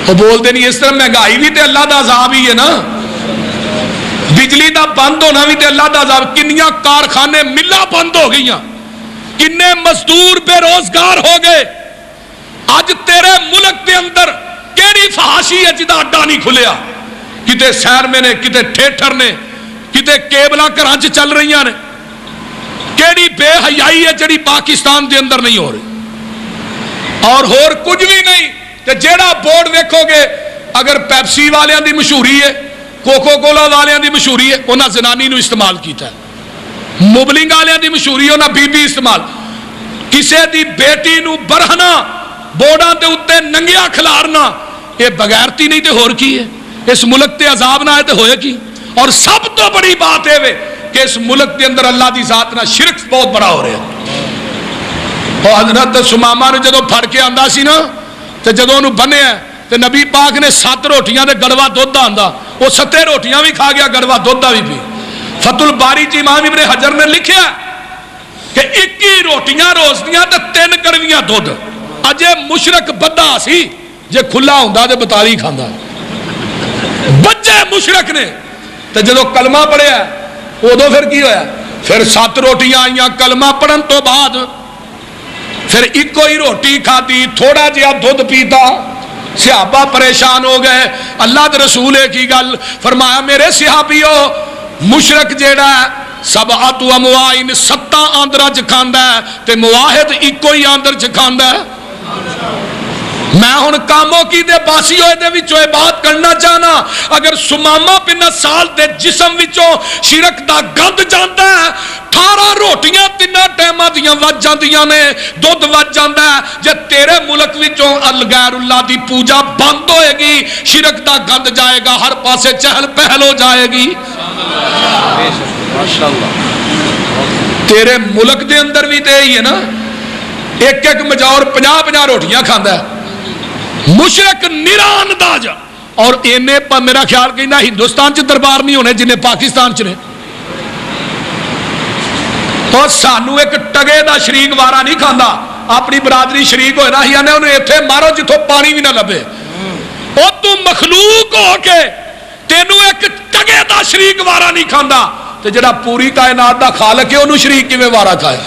وہ بولتے نہیں اس طرح مہنگائی بھی تے اللہ دا عذاب ہی ہے نا، بجلی دا بند ہونا بھی تے اللہ دا عذاب۔ کنیاں کارخانے ملاں بند ہو گئیاں، کنے مزدور بے روزگار ہو گئے۔ اج تیرے ملک دے اندر کیڑی فحاشی ہے جدا اڈا نہیں کھلیا؟ کتے سیر میں نے، کتے ٹھیٹھر نے، کتے کیبلاں گھراں چ چل رہی نے۔ کیڑی بے حیائی ہے جڑی پاکستان دے اندر نہیں ہو رہی، اور ہور کچھ بھی نہیں۔ تے جیڑا بورڈ ویکھو گے اگر پیپسی والیاں دی مشہوری ہے، کوکو کولا والیاں دی مشہوری ہے، انہاں زنانی نو استعمال کیتا ہے، مبلنگ والیاں دی مشہوری انہاں بی بی استعمال، کسے دی بیٹی نو برہنا بورڈاں دے اوتے ننگیا کھلارنا، یہ بغیرتی نہیں تے ہور کی ہے؟ اس ملک تے عذاب نہ آئے تو ہوئے کی. اور سب تو بڑی بات ہے کہ اس ملک کے اندر اللہ دی ذات نہ شرک بہت بڑا ہو رہا ہے. اور حضرت سمامہ نے جدو پھڑ کے آندا سی نا تے جدو انہوں بنیا تے نبی پاک نے 7 روٹیاں دے گڑوا دودھ آندا, وہ 7 روٹیاں بھی کھا گیا, گڑوا دودھ بھی پی. فتح الباری چ امام ابن حجر نے لکھیا کہ 21 روٹیاں روز دیاں تے 3 کڑویاں دودھ. اجے مشرک بدا سی جے کھلا ہوندا تے 42 کھاندا. بچے مشرک نے تے جدو کلمہ پڑھیا ادو پھر کی ہویا, پھر 7 روٹیاں آئیاں کلمہ پڑھن تو بعد, پھر ایک ہی روٹی کھادی, تھوڑا جہا دودھ پیتا. صحابہ پریشان ہو گئے. اللہ دے رسول کی گل فرمایا میرے صحابیو مشرک جیڑا ہے سبعۃ اموائن 7 آندراں چ کھاندا ہے تے مواحد ایک ہی آندر چ کھاندا ہے. میں ہن کاموں کی دے باسی ہوئے دے وچوں بات کرنا چاہنا. اگر سمامہ بن سال دے جسم وچوں شرک دا گند جاندا ہے, 18 روٹیاں 3 ٹائماں دیاں وج جاندیاں نے, دودھ وج جاندا ہے. جے تیرے ملک وچوں الغیر اللہ دی پوجا بند ہوئے گی, شرک دا گند جائے گا, ہر پاسے چہل پہل ہو جائے گی. تیرے ملک دے اندر بھی تے ہی ہے نا, ایک مجور 50 روٹیاں کھاندا ہے. مشرک نران داج. اور اینے پا میرا خیال کہنا ہندوستان چ دربار نہیں ہونے جنہیں پاکستان چ نے. اور سانو ایک ٹگے دا شریک وارا نہیں کھاندا. اپنی برادری شریک ہوئے نا ہی آنے انہیں ایتھے مارو جتوں پانی بھی نہ لبے. اور تو مخلوق ہو کے تینوں ایک ٹگے دا شریک وارا نہیں کھاندا, تے جڑا پوری کائنات دا خالق ہے انہوں شریک کیویں وارا کھائے.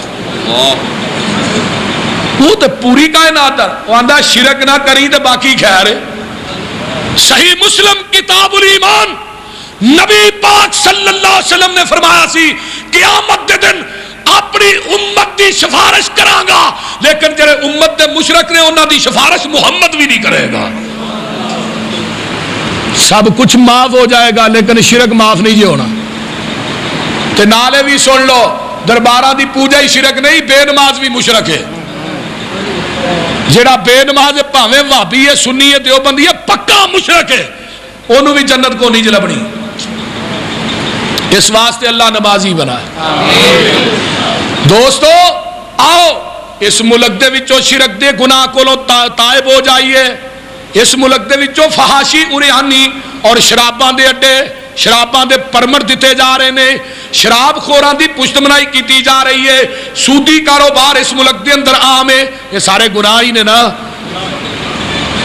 وہ تو پوری کائنات ہے, وہ آندہ شرک نہ کری تو باقی خیر ہے. صحیح مسلم کتاب الایمان نبی پاک صلی اللہ علیہ وسلم نے فرمایا سی قیامت دے دن اپنی امت دی سفارش کراں گا, لیکن جڑے امت دے مشرک نے انہاں دی سفارش محمد بھی نہیں کرے گا. سب کچھ معاف ہو جائے گا لیکن شرک معاف نہیں جی ہونا. تے نالے بھی سن لو, درباراں دی پوجا ہی شرک نہیں, بے نماز بھی مشرک ہے. جڑا بے نماز ہے بھاویں وہابی ہے, سنی ہے, دیوبندی ہے, پکا مشرک ہے, انہوں بھی جنت کو نہیں لبنی. اس واسطے اللہ نمازی بنا ہے. دوستو آؤ اس ملک دے وچوں شرک دے گناہ کولوں تائب ہو جائیے. اس ملک دے وچوں فحاشی اریانی اور شراباں دے اڈے, شراباں دے پرمٹ دیتے جا رہے ہیں, شراب خوراں دی پشت منائی کیتی جا رہی ہے, سودی کاروبار اس ملک دے اندر عام ہے. یہ سارے گناہ ہی نے نا,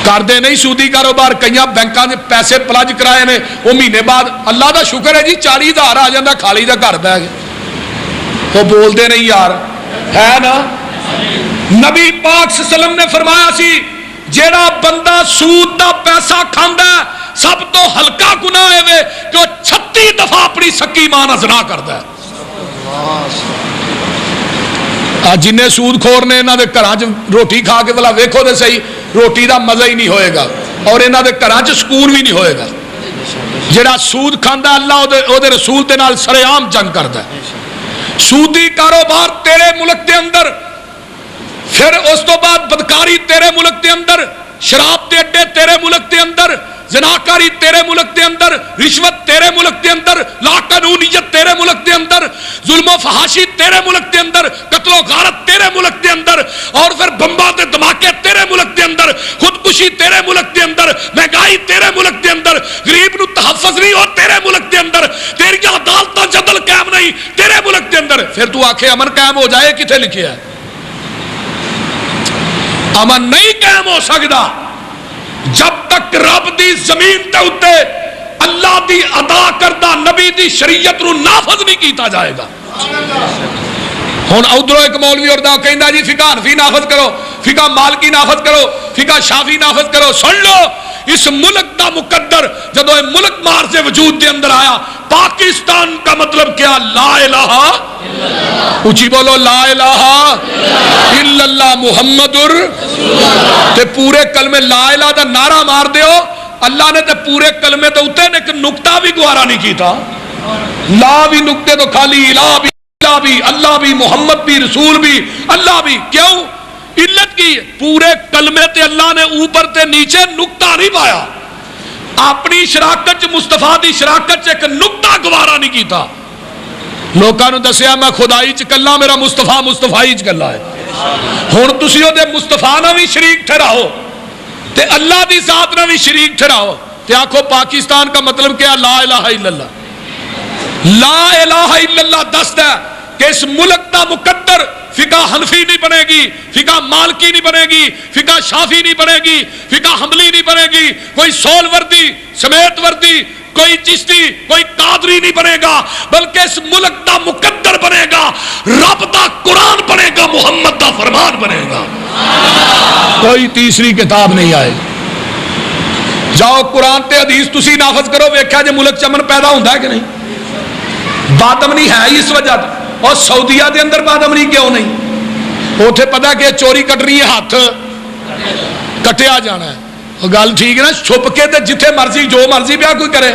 کردے نہیں سودی کاروبار. کئی بینکاں دے پیسے پلج کرائے نے, وہ مہینے بعد اللہ دا شکر ہے جی 40,000 آ جاندہ کھالی دا گھر بہ گئے. وہ بولتے نہیں یار, ہے نا. نبی پاک صلی اللہ علیہ وسلم نے فرمایا سی جیڑا بندہ سود دا پیسہ کھاندا ہے سب تو ہلکا گناہ ہے کہ وہ 36 دفعہ اپنی سکی ماں نال زنا کردا ہے. جنہیں سود خور نے انہاں دے گھراں چ روٹی کھا کے بلا ویکھو تے صحیح, روٹی دا مزہ ہی نہیں ہوئے گا اور انہاں دے گھراں چ سکون بھی نہیں ہوئے گا. جڑا سود کھاندا اللہ او دے رسول دے نال سرعام جنگ کردا ہے. سودی کاروبار تیرے ملک دے اندر, پھر اس تو بعد بدکاری تیرے ملک دے اندر, شراب دے اڈے تیرے ملک دے اندر, زناکاری تیرے ملک دے اندر, رشوت تیرے ملک دے اندر, لا قانونیت تیرے ملک دے اندر, ظلم و فحاشی تیرے ملک دے اندر, قتل و غارت تیرے ملک دے اندر, اور پھر بمبا دے دھماکے تیرے ملک دے اندر, خودکشی تیرے ملک دے اندر, مہنگائی تیرے ملک دے اندر, غریب نو تحفظ نہیں ہو تیرے ملک دے اندر, تیری عدالتاں جدل قائم نہیں تیرے ملک دے اندر. پھر تو آکھے امن قائم ہو جائے, کتے لکھیا ہے؟ امن نہیں قائم ہو سکتا جب تک رب دی زمین تے اتے اللہ دی ادا کردہ نبی دی شریعت نو نافذ نہیں کیتا جائے گا. ہن ادھروں ایک مولوی اور دا کہندا جی فقہ حنفی نافذ کرو, فقہ مالکی نافذ کرو, فقہ شافعی نافذ کرو. سن لو اس ملک دا مقدر جدو یہ ملک مارز وجود دے اندر آیا, پاکستان کا مطلب کیا؟ لا الہ, اونچی بولو, لا الہ الا اللہ محمد تے پورے کلمے لا الہ دا نعرہ مار دیو. اللہ نے تے پورے کلمے تے اتے ایک نقطہ بھی گوارا نہیں کیتا. لا بھی نقطے تو خالی, الہ بھی, اللہ بھی, محمد بھی, رسول بھی, اللہ بھی. کیوں؟ علت کی پورے کلمے تے اللہ نے اوپر تے نیچے نقطہ نہیں پایا. اپنی شراکت مستفا دی شراکت ایک نقطہ گوارا نہیں کیتا. لوگوں نے دسیا میں خدائی چ کلا, میرا مستفا مستفائی چ کلا ہے. ہن تسی او دے مستفا نہ بھی شریک ٹھہراؤ تے اللہ دی ذات نہ بھی شریک ٹھہراؤ تے آکھو پاکستان کا مطلب کیا؟ لا الہ الا اللہ. لا الہ الا اللہ دستا ہے کہ اس ملک دا مقدر فقہ حنفی نہیں بنے گی, فقہ مالکی نہیں بنے گی, فقہ شافی نہیں بنے گی, فقہ حنبلی نہیں بنے گی, کوئی سول وردی سمیت وردی, کوئی چشتی, کوئی قادری نہیں بنے گا, بلکہ اس ملک دا مقدر بنے گا, رب دا قرآن بنے گا, محمد دا فرمان بنے گا. کوئی تیسری کتاب نہیں آئے. جاؤ قرآن تے حدیث تسی نافذ کرو, ویکھیا جے ملک چمن پیدا ہوتا ہے کہ نہیں. بادمنی ہے اس وجہ سے. اور سعودیہ دے اندر بادمنی کیوں نہیں؟ اوتھے پتہ کہ چوری کٹنی ہے, ہاتھ کٹیا جانا ہے. گل ٹھیک ہے نا, چھپ کے تے جتھے مرضی جو مرضی پیا کوئی کرے,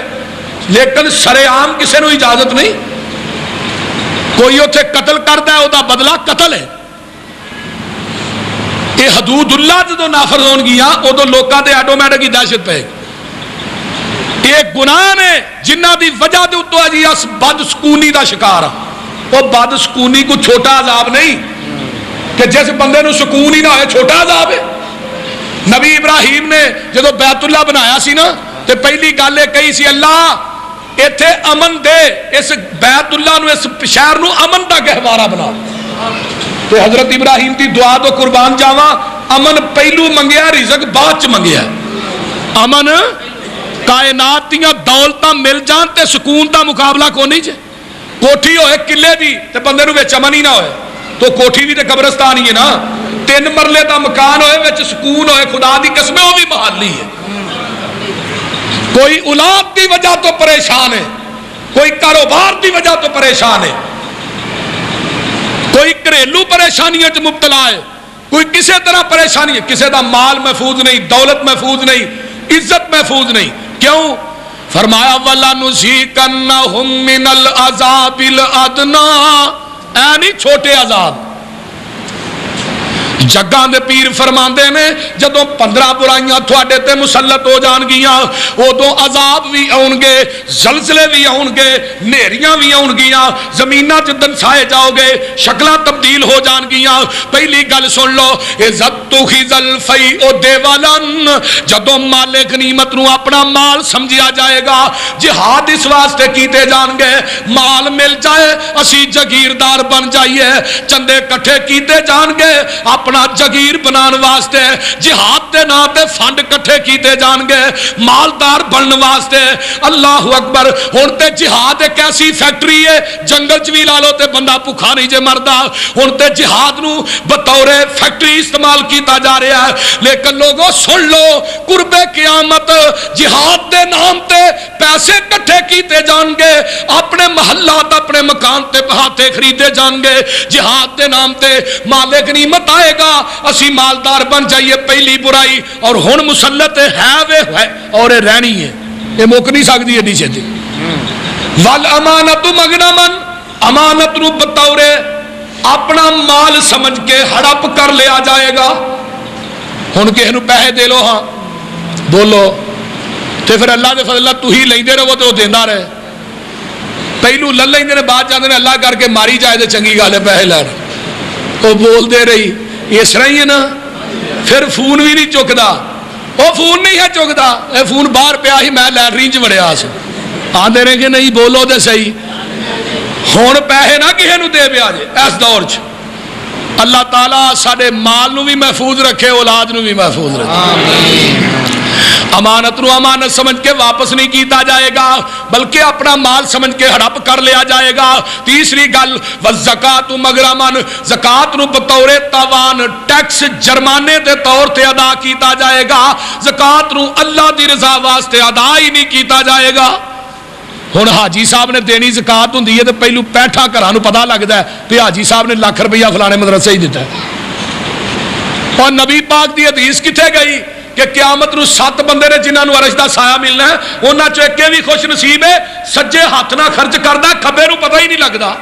لیکن سرے عام کسی نو اجازت نہیں. کوئی اوتھے قتل کرتا ہے, وہ بدلہ قتل ہے. یہ حدود اللہ جدو نافذ ہون گیا ادو لوکاں تے آٹومیٹک ہی دہشت پے گی. یہ گناہ نے جنہ دی وجہ دے اتو جی اس بد سکونی دا شکار. وہ بد سکونی کو چھوٹا عذاب نہیں کہ جس بندے نو سکون ہی نہ ہوئے چھوٹا عذاب ہے. نبی ابراہیم نے جدو بیت اللہ بنایا سی نا تے پہلی گل یہ کہی سی, اللہ ایتھے امن دے, اس بیت اللہ نو, اس شہر نو امن دا گہوارہ بنا. تے حضرت ابراہیم دی دعا تو قربان جاواں, امن پہلو منگیا, رزق بعد چ منگیا. امن کائنات دیاں دولتاں مل جان تے سکون دا مقابلہ کو نہیں جے. کوٹھی ہوئے قلعے دی تے بندے نو وچ امن ہی نہ ہوئے تو کوٹھی بھی تے قبرستان ہی ہے نا. 3 مرلے دا مکان ہوئے وچ سکون ہوئے, خدا دی قسم وہ بھی محالی ہے. کوئی اولاد دی وجہ تو پریشان ہے, کوئی کاروبار دی وجہ تو پریشان ہے, کوئی گھریلو پریشانیاں چ مبتلا ہے, کوئی کسی طرح پریشانی ہے, کسی دا مال محفوظ نہیں, دولت محفوظ نہیں, عزت محفوظ نہیں. کیوں؟ فرمایا وَلَنُذِيقَنَّهُم مِّنَ الْعَذَابِ الْأَدْنَىٰ. اے نہیں چھوٹے عذاب. جگاں دے پیر فرماندے نے جدوں 15 برائیاں تھوڑے تے مسلط ہو جان گیاں ادوں عذاب بھی آن گے, زلزلے بھی آن گے, نیریاں بھی آن گیاں, زمیناں چ دنسائے جاؤ گے, شکلاں تبدیل ہو جان گیاں. پہلی گل سن لو, عزت تخذ الفیء دیوالن, جدوں مال غنیمت نو اپنا مال سمجھیا جائے گا, جہاد اس واسطے کیتے جان گے, مال مل جائے اسی جگیردار بن جائیے, چندے کٹھے کیتے جان گے اپنا جگیر بنان واسطے, جہاد دے نام تے فنڈ کٹھے کیتے جان گے مالدار بنن واسطے. اللہ اکبر. ہن تے جہاد ایک ایسی فیکٹری ہے, جنگل چ وی لا لو تے بندہ بھوکا نہیں جے مردا. ہن تے جہاد نو بطور فیکٹری استعمال کیتا جا رہا ہے. لیکن لوگوں سن لو, قرب قیامت جہاد دے نام تے پیسے کٹھے کیتے جان گے, اپنے محلات اپنے مکان تے ہاتھے خریدے جان گے, جہاد دے نام تے مال غنیمت آئے گا اسی مالدار بن جائیے. پہلی برائی. اور ہن مسلط ہے وے اور رہنی ہے, یہ مک نہیں سکتی ایڈی چھتی. والامانت مغنمن, امانت نو بطور اپنا مال سمجھ کے ہڑپ کر لیا جائے گا. ہن کسی نو پیسے دے لو, ہاں بولو, تے پھر اللہ دے فضل تو ہی لیندے رہو تے وہ دیندا رہے. پہلو لے لیندے نے, بعد جاندے نے اللہ کر کے ماری جائے تے چنگی گل ہے پیسے لین. وہ بول دے رہی اس طرح ہی ہے نا. پھر فون بھی نہیں چکتا, وہ فون نہیں ہے چکتا, اے فون باہر پیا ہی میں لیٹرین چ وڑیا سی. آدھے رہے کہ نہیں بولو تے صحیح. ہن پیسے نہ کسی نو دے پیا جے اس دور چ. اللہ تعالیٰ سارے مال نو بھی محفوظ رکھے, اولاد نو بھی محفوظ رکھے. امانت نو امانت سمجھ کے واپس نہیں کیتا جائے گا بلکہ اپنا مال سمجھ کے ہڑپ کر لیا جائے گا. تیسری گل, والزکات مغرمن, زکات نو بطور تاوان ٹیکس جرمانے دے طور تے ادا کیتا جائے گا. زکات نو اللہ دی رضا واسطے ادا ہی نہیں کیتا جائے گا. ہن حاجی صاحب نے دینی زکات ہوندی ہے تے پہلو 65 گھراں نو پتہ لگدا ہے کہ حاجی صاحب نے لاکھ روپیہ فلانے مدرسے ہی دیتا ہے. اور نبی پاک دی حدیث کتھے گئی کہ قیامت نو 7 بندے نے جنہاں نو عرش دا سایہ ملنا ہے, انہاں چوں ایک بھی خوش نصیب ہے سجے ہاتھ نہ خرچ کردا, کھبے نو پتہ ہی نہیں لگدا.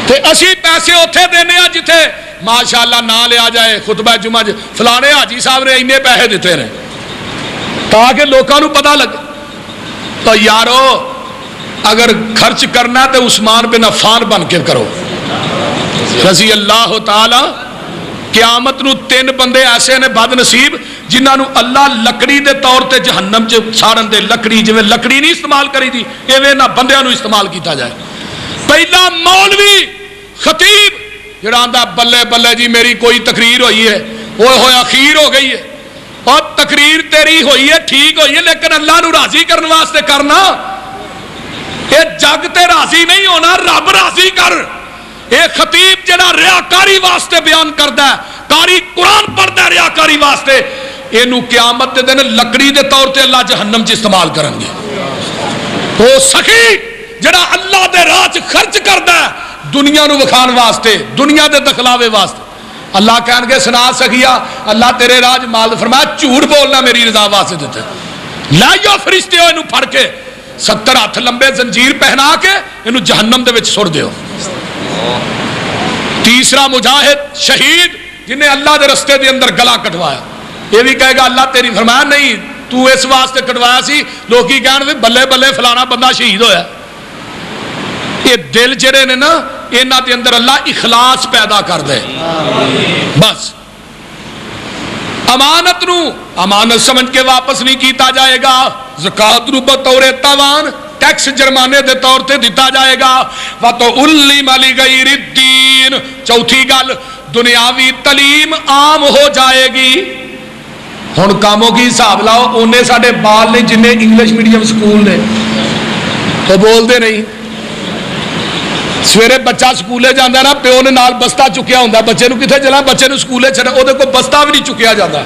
تے اسی پیسے اوتھے دینے آ جتھے ماشاءاللہ نہ لیا جائے خطبہ جمعہ فلانے حاجی صاحب نے اینے پیسے دیتے نے. تاکہ لوگوں کو پتہ لگے. تو یارو اگر خرچ کرنا تو عثمان بن عفان بن کے کرو رضی اللہ تعالی. قیامت نو 3 بندے ایسے نے بد نصیب جنہاں نو اللہ لکڑی دے طور تے جہنم چ ساڑن دے. لکڑی جویں لکڑی نہیں استعمال کری دی ایویں نہ بندیاں نو استعمال کیتا جائے. پہلا مولوی خطیب جڑا آندا بلے بلے جی میری کوئی تقریر ہوئی ہے وہ ہویا خیر ہو گئی ہے. اور تقریر تیری ہوئی ہے ٹھیک ہوئی ہے لیکن اللہ نو راضی کرنے واسطے کرنا. یہ جگ تے راضی نہیں ہونا رب راضی کر. یہ خطیب جڑا ریاکاری واسطے بیان کردا ہے کاری قرآن پڑھدا ہے ریاکاری واسطے اینو قیامت دے دن لکڑی دے طور تے اللہ جہنم چ استعمال کرن گے. تو سخی جڑا اللہ دے راہ چ خرچ کردا ہے دنیا نو وکھان واسطے دنیا دے دکھلاوے واسطے. اللہ کہن گے سنا سکیا اللہ تیرے راج مال فرمایا جھوٹ بولنا میری رضا واسطے دیتے. لائیو فرشتے ہو اینو پھڑ کے 70 ہاتھ لمبے زنجیر پہنا کے اینو جہنم دے وچ سڑ دیو. تیسرا مجاہد شہید جنہیں اللہ دے رستے دے اندر گلا کٹوایا. یہ بھی کہے گا اللہ تیری فرمایا نہیں تو اس واسطے کٹوایا سی لوکی کہن بلے بلے فلانا بندہ شہید ہویا. یہ دل جڑے نے نا انہاں دے اندر اللہ اخلاص پیدا کر دے. بس امانت نو امانت سمجھ کے واپس نہیں کیتا جائے گا. زکات نو بطور تاوان ٹیکس جرمانے دے طور تے دیتا جائے گا. وَتُعَلِّمَ لِغَيْرِ الدِّينِ. چوتھی گل دنیاوی تعلیم عام ہو جائے گی. ہن کاموں کی حساب لاؤ اونے ساڈے بال نہیں جنہیں انگلش میڈیم سکول نے تو بول دے نہیں. سویرے بچہ سکولے جانا ہے نا پیو نے نال بستہ چکیا ہوتا بچے نو کتنے چلا بچے نو سکولے چڑھا وہ کو بستہ بھی نہیں چکیا جاتا.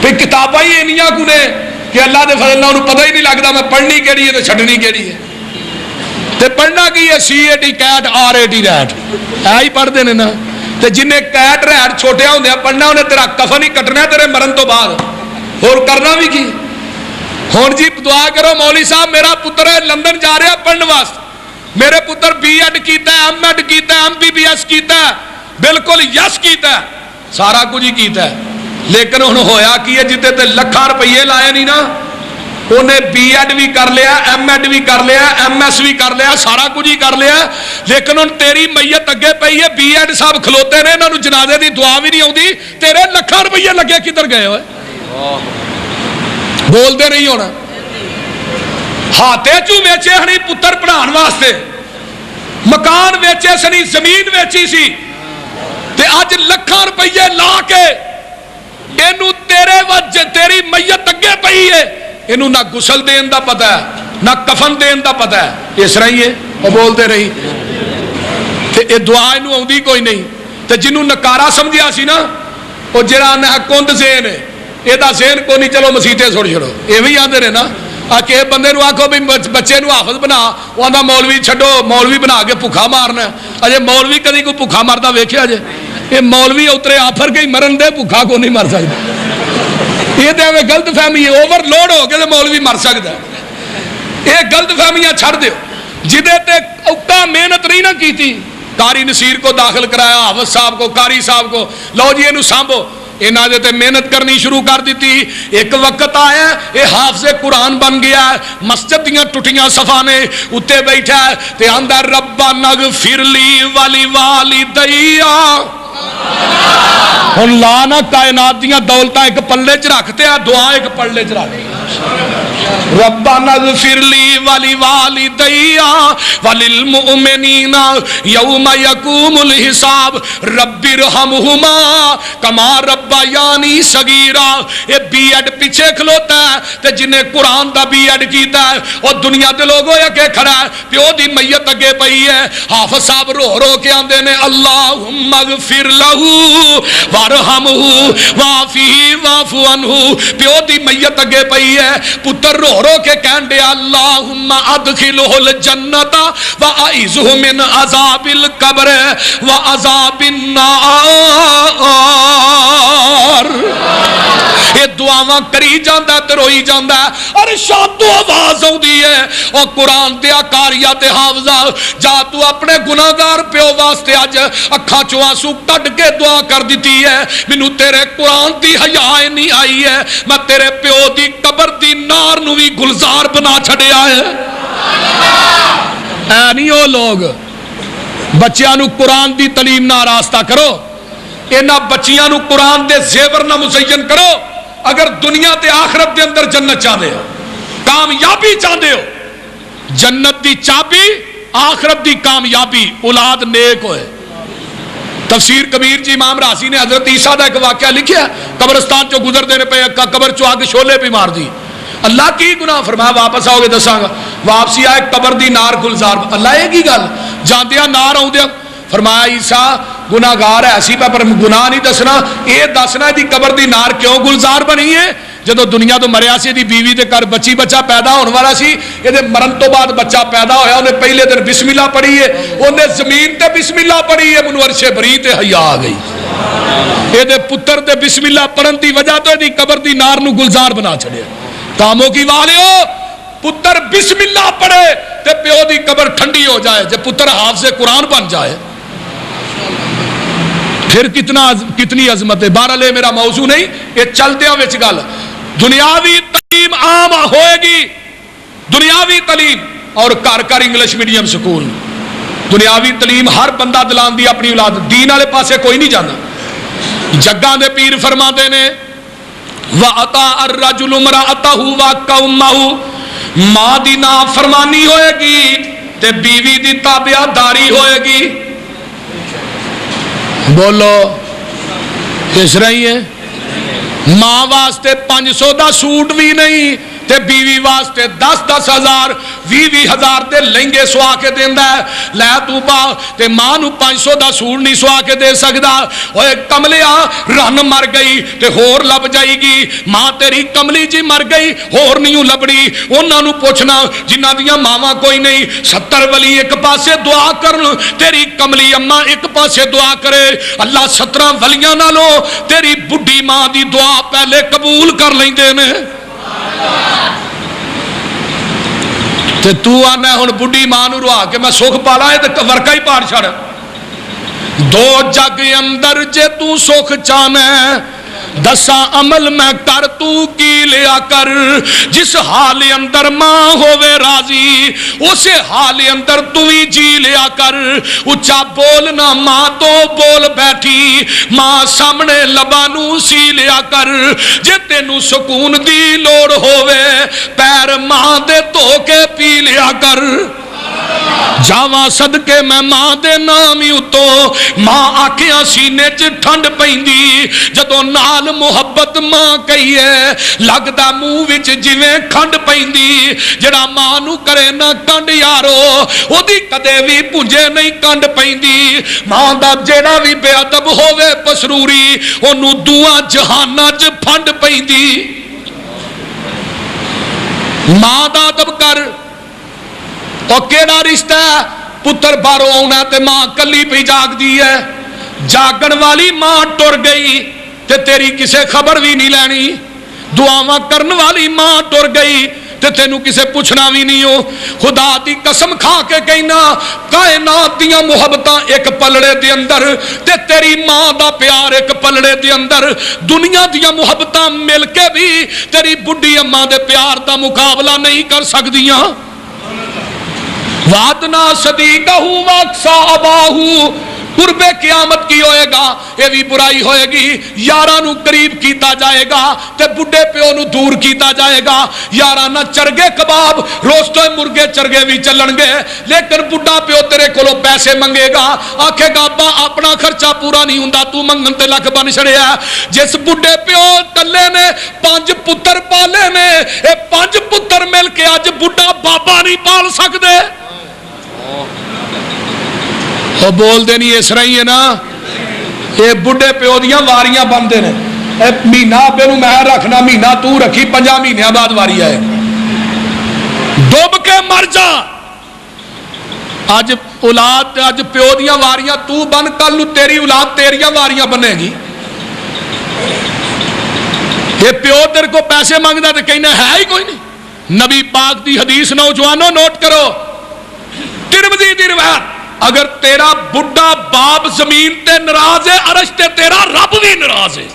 پھر کتاباں ہی اینیاں کو نے کہ اللہ دے فضل نال پتہ ہی نہیں لگتا میں پڑھنی کیڑی ہے تو چھڈنی کیڑی ہے. تے پڑھنا کی ہے CAT کیٹ RAT ریٹ ہے ہی پڑھتے ہیں نا. تے جنہیں کیٹ ریٹ چھوٹیا ہوندے پڑھنا انہیں تیرا کفن ہی کٹنا تیرے مرن تو بعد اور کرنا بھی کی. ہن جی دعا کرو مولوی صاحب میرا پتر ہے لندن جا رہا پڑھنے واسطے میرے پتر B.Ed کیتا ہے M.Ed کیتا ہے MBBS کیتا ہے بالکل یس کیتا ہے سارا کچھ ہی کیتا ہے. لیکن ہن ہویا کی ہے جتے تے لکھاں روپیے لائے نہیں نا انہیں B.Ed بھی کر لیا M.Ed بھی کر لیا MS بھی کر لیا سارا کچھ ہی کر لیا. لیکن ہن تیری میت اگے پئی ہے B.Ed صاحب کھلوتے نے انہاں نو جنازے دی دعا بھی نہیں آتی. تیرے لکھاں روپیے لگے کدھر گئے ہوئے بول دے نہیں ہونا. ہاتھے چو ویچے ہنی پتر پڑھان واسطے مکان ویچے سنی زمین ویچی سی تے اج لکھاں روپیے لا کے اینو تیرے وجہ تیری میت اگے پئی ہے اینو نہ غسل دین دا پتہ ہے نہ کفن دین دا پتہ ہے. اس طرح ہی ہے وہ بولتے رہی تے اے دعا اینو آندی کوئی نہیں. تے جنوں نکارا سمجھیا سی نا وہ جڑا نہ کند ذہن ہے اے دا ذہن کو نہیں چلو مسیتے چھوڑ چھڑو ایویں آندے نے نا کہ بندے نو آکھو بھی بچے نو حافظ بنا وہ آندا مولوی چھڈو مولوی بنا کے بھوکا مارنا. اجے مولوی کدی کوئی بھوکا مردا ویکھیا جے یہ مولوی اترے آفر کے ہی مرن دے بھوکا کو نہیں مر سکتا. یہ تو ایویں غلط فہمی ہے اوور لوڈ ہو کے تو مولوی مر سکتا ہے. یہ غلط فہمیاں چھڑ دیو. جدے تے اکا محنت نہیں نہ کیتی قاری نصیر کو داخل کرایا حافظ صاحب کو قاری صاحب کو لو جی اینو سانبھو انہاں دے تے محنت کرنی شروع کر دیتی. ایک وقت آیا یہ حافظ قرآن بن گیا مسجد دیاں ٹوٹیاں صفا نے اتنے بیٹھا تے آندا ربنا اغفر لی ولی والدیا. ہن لانا کائنات دیاں دولتاں ایک پلے چ رکھتے ہیں دعا ایک پلے چ رکھ ربنا اغفر لی ولی والدیا وللمؤمنین یوم یقوم الحساب رب ارحمہما کما ربیانی صغیرا. یہ B.Ed پیچھے کھلوتا ہے تے جنہیں قرآن دا B.Ed کیتا ہے اور دنیا دے لوگوں اگے کھڑا ہے پیو دی میت اگے پئی ہے. حافظ صاحب رو رو کے آندے نے اللہم اغفر لہو وارحمہ وعافیہ واعف عنہ. پیو دی میت اگے پئی ہے پتر رو رو کے کہن دے اللہم ادخلہ الجنت واعذہ من عذاب القبر وعذاب النار. یہ دعاواں کری جاندا تے روئی جاندا ہے عرشاں تو آواز آؤندی ہے او قرآن دیا کاریا تے حافظہ جا تو اپنے گناہگار پیو واسطے اج اکھاں چوں آنسو کڈ کے دعا کر دتی ہے مینوں تیرے قرآن دی حیا نہیں آئی ہے میں تیرے پیو دی قبر دی نار نو وی گلزار بنا چھڈیا ہے اے نہیں او لوگ بچیاں نو قرآن دی تعلیم نہ راستہ کرو انہاں بچیاں نو قرآن دے زیور نہ مزین کرو اگر دنیا تے آخرت دے اندر جنت چاہتے ہو کامیابی چاہتے ہو جنت دی چابی آخرت دی کامیابی اولاد نیک ہوئے تفسیر کبیر جی امام راضی نے حضرت عیسیٰ دا ایک واقعہ لکھیا قبرستان چو گزر دینے پہ قبر چو آگے شولے پہ مار دی اللہ کی گناہ فرمایا واپس آؤ گے دساں گا واپسی آئے قبر دی نار گلزار اللہ ایک ہی گل جاندیا نار آؤں دیا فرمایا عیسیٰ گناہگار ہے ایسی پر گناہ نہیں دسنا یہ دسنا دی قبر دی نار کیوں گلزار بنی ہے جدو دنیا تو مریا سی دی بیوی دے کر بچی بچہ پیدا ہونے والا سی یہ مرن تو بعد بچہ پیدا ہویا انہیں پہلے دن بسم اللہ پڑھی ہے انہیں زمین تے بسم اللہ پڑھی ہے منو عرش بری تے حیا آ گئی یہ پتر تے بسم اللہ پڑھن دی وجہ تو دی قبر دی نار نو گلزار بنا چھڑے کاموں کی والے ہو پتر بسم اللہ پڑھے تے پیو دی قبر ٹھنڈی ہو جائے جب پتر حافظ قرآن بن جائے پھر کتنی عظمت ہے بہرحال میرا موضوع نہیں یہ چلتے ہیں وچ گل دنیاوی تعلیم عام ہوئے گی دنیاوی تعلیم اور گھر گھر انگلش میڈیم سکول دنیاوی تعلیم ہر بندہ دلان دی اپنی اولاد دین والے پاسے کوئی نہیں جانا جگاں دے پیر فرماندے نے وَأَطَاعَ الرَّجُلُ امْرَأَتَهُ وَكَأُمَّهُ ماں دی نافرمانی ہوئے گی تے بیوی دی تابعداری ہوئے گی بولو کس رہی ہے ماں واسطے 500 دا سوٹ بھی نہیں تے بیوی واسطے 10-10 ہزار 20-20 ہزار دے لہنگے سوا کے دیندا ہے لے تو با تے ماں نو 500 دا سوٹ نہیں سوا کے دے سکدا اوے کملیا رن مر گئی تے ہور لب جائے گی ماں تیری کملی جی مر گئی ہور نہیں لبڑی انہاں نو پوچھنا جنہاں دیاں ماواں کوئی نہیں 70 ولی ایک پاسے دعا کرن تیری کملی اماں ایک پاسے دعا کرے اللہ 17 ولیاں نالوں تیری بڈھی ماں دی دعا پہلے قبول کر لیندے نے تے تو آنا ہن بڈھی ماں نو روا کے میں سکھ پالا ہے تے ورکا ہی پاڑ چھڑ دو جگ اندر جے تو سکھ چاہنا دسا عمل میں کر تو کی لیا کر جس حال اندر ماں ہووے راضی اسے حال اندر تو ہی جی لیا کر اچھا بولنا ماں تو بول بیٹھی ماں سامنے لبانو سی لیا کر جے تینو سکون دی لوڑ ہووے پیر ماں دے تو کے پی لیا کر جاواں صدقے میں ماں دے نامی اتو ماں آکھیاں سینے چ ٹھنڈ پیندی جدو نال محبت ماں کہیے لگدا منہ وچ جویں کھنڈ پیندی جڑا ماں نو کرے نہ کنڈ یارو او دی کدے وی پونجے نہیں کنڈ پیندی ماں دا جڑا وی بے ادب ہووے پسروری اونوں دعا جہاناں چ پھنڈ پیندی ماں دا ادب کر اور کیڑا رشتہ ہے پتر بارو آنا تے ماں کلی پہ جاگ دی ہے جاگن والی ماں ٹر گئی تے تیری کسے خبر بھی نہیں لینی دعاواں کرن والی ماں ٹر گئی تے تینو کسے پوچھنا بھی نہیں ہو خدا دی قسم کھا کے کہنا کائنات دیاں محبتاں ایک پلڑے دے اندر تے تیری ماں دا پیار ایک پلڑے دے اندر دنیا دیاں محبتاں مل کے بھی تیری بڈھی اماں دے پیار دا مقابلہ نہیں کر سکدیاں وعدنا صدیقہ واقصا اباہو قرب قیامت کی ہوئے گا یہ بھی برائی ہوئے گی یارانو قریب کیتا جائے گا تے بڑھے پیو نو دور کیتا جائے گا یارانہ چرگے کباب روستوئے مرگے چرگے بھی چلن گے لیکن بڑھا پیو تیرے کولو پیسے منگے گا آکھے گا با اپنا خرچہ پورا نہیں ہوندا تو منگن تے لکھ بن چھڑے ہے جس بڑھے پیو کلے نے 5 پتر پالے نے اے 5 پتر مل کے آج بڑھا بابا نہیں پال سکدے وہ بول دے نہیں اس رہی ہے نا یہ بڑھے پیو دیاں واریاں بندے نے مہینہ ابے نو میں رکھنا مہینہ تو رکھی 5 مہینے بعد واری آئے ڈوب کے مر جا اج اولاد اج پیو دیاں واریاں تو بن کل نو تیری اولاد تیریاں واریاں بنے گی یہ پیو تیرے کو پیسے مانگتا تو کہنا ہے ہی کوئی نہیں. نبی پاک دی حدیث نوجوانوں نوٹ کرو، ترمذی دی روایت، اگر تیرا بڈھا باپ زمین تے ناراض ہے، عرش تے تیرا رب بھی ناراض ہے.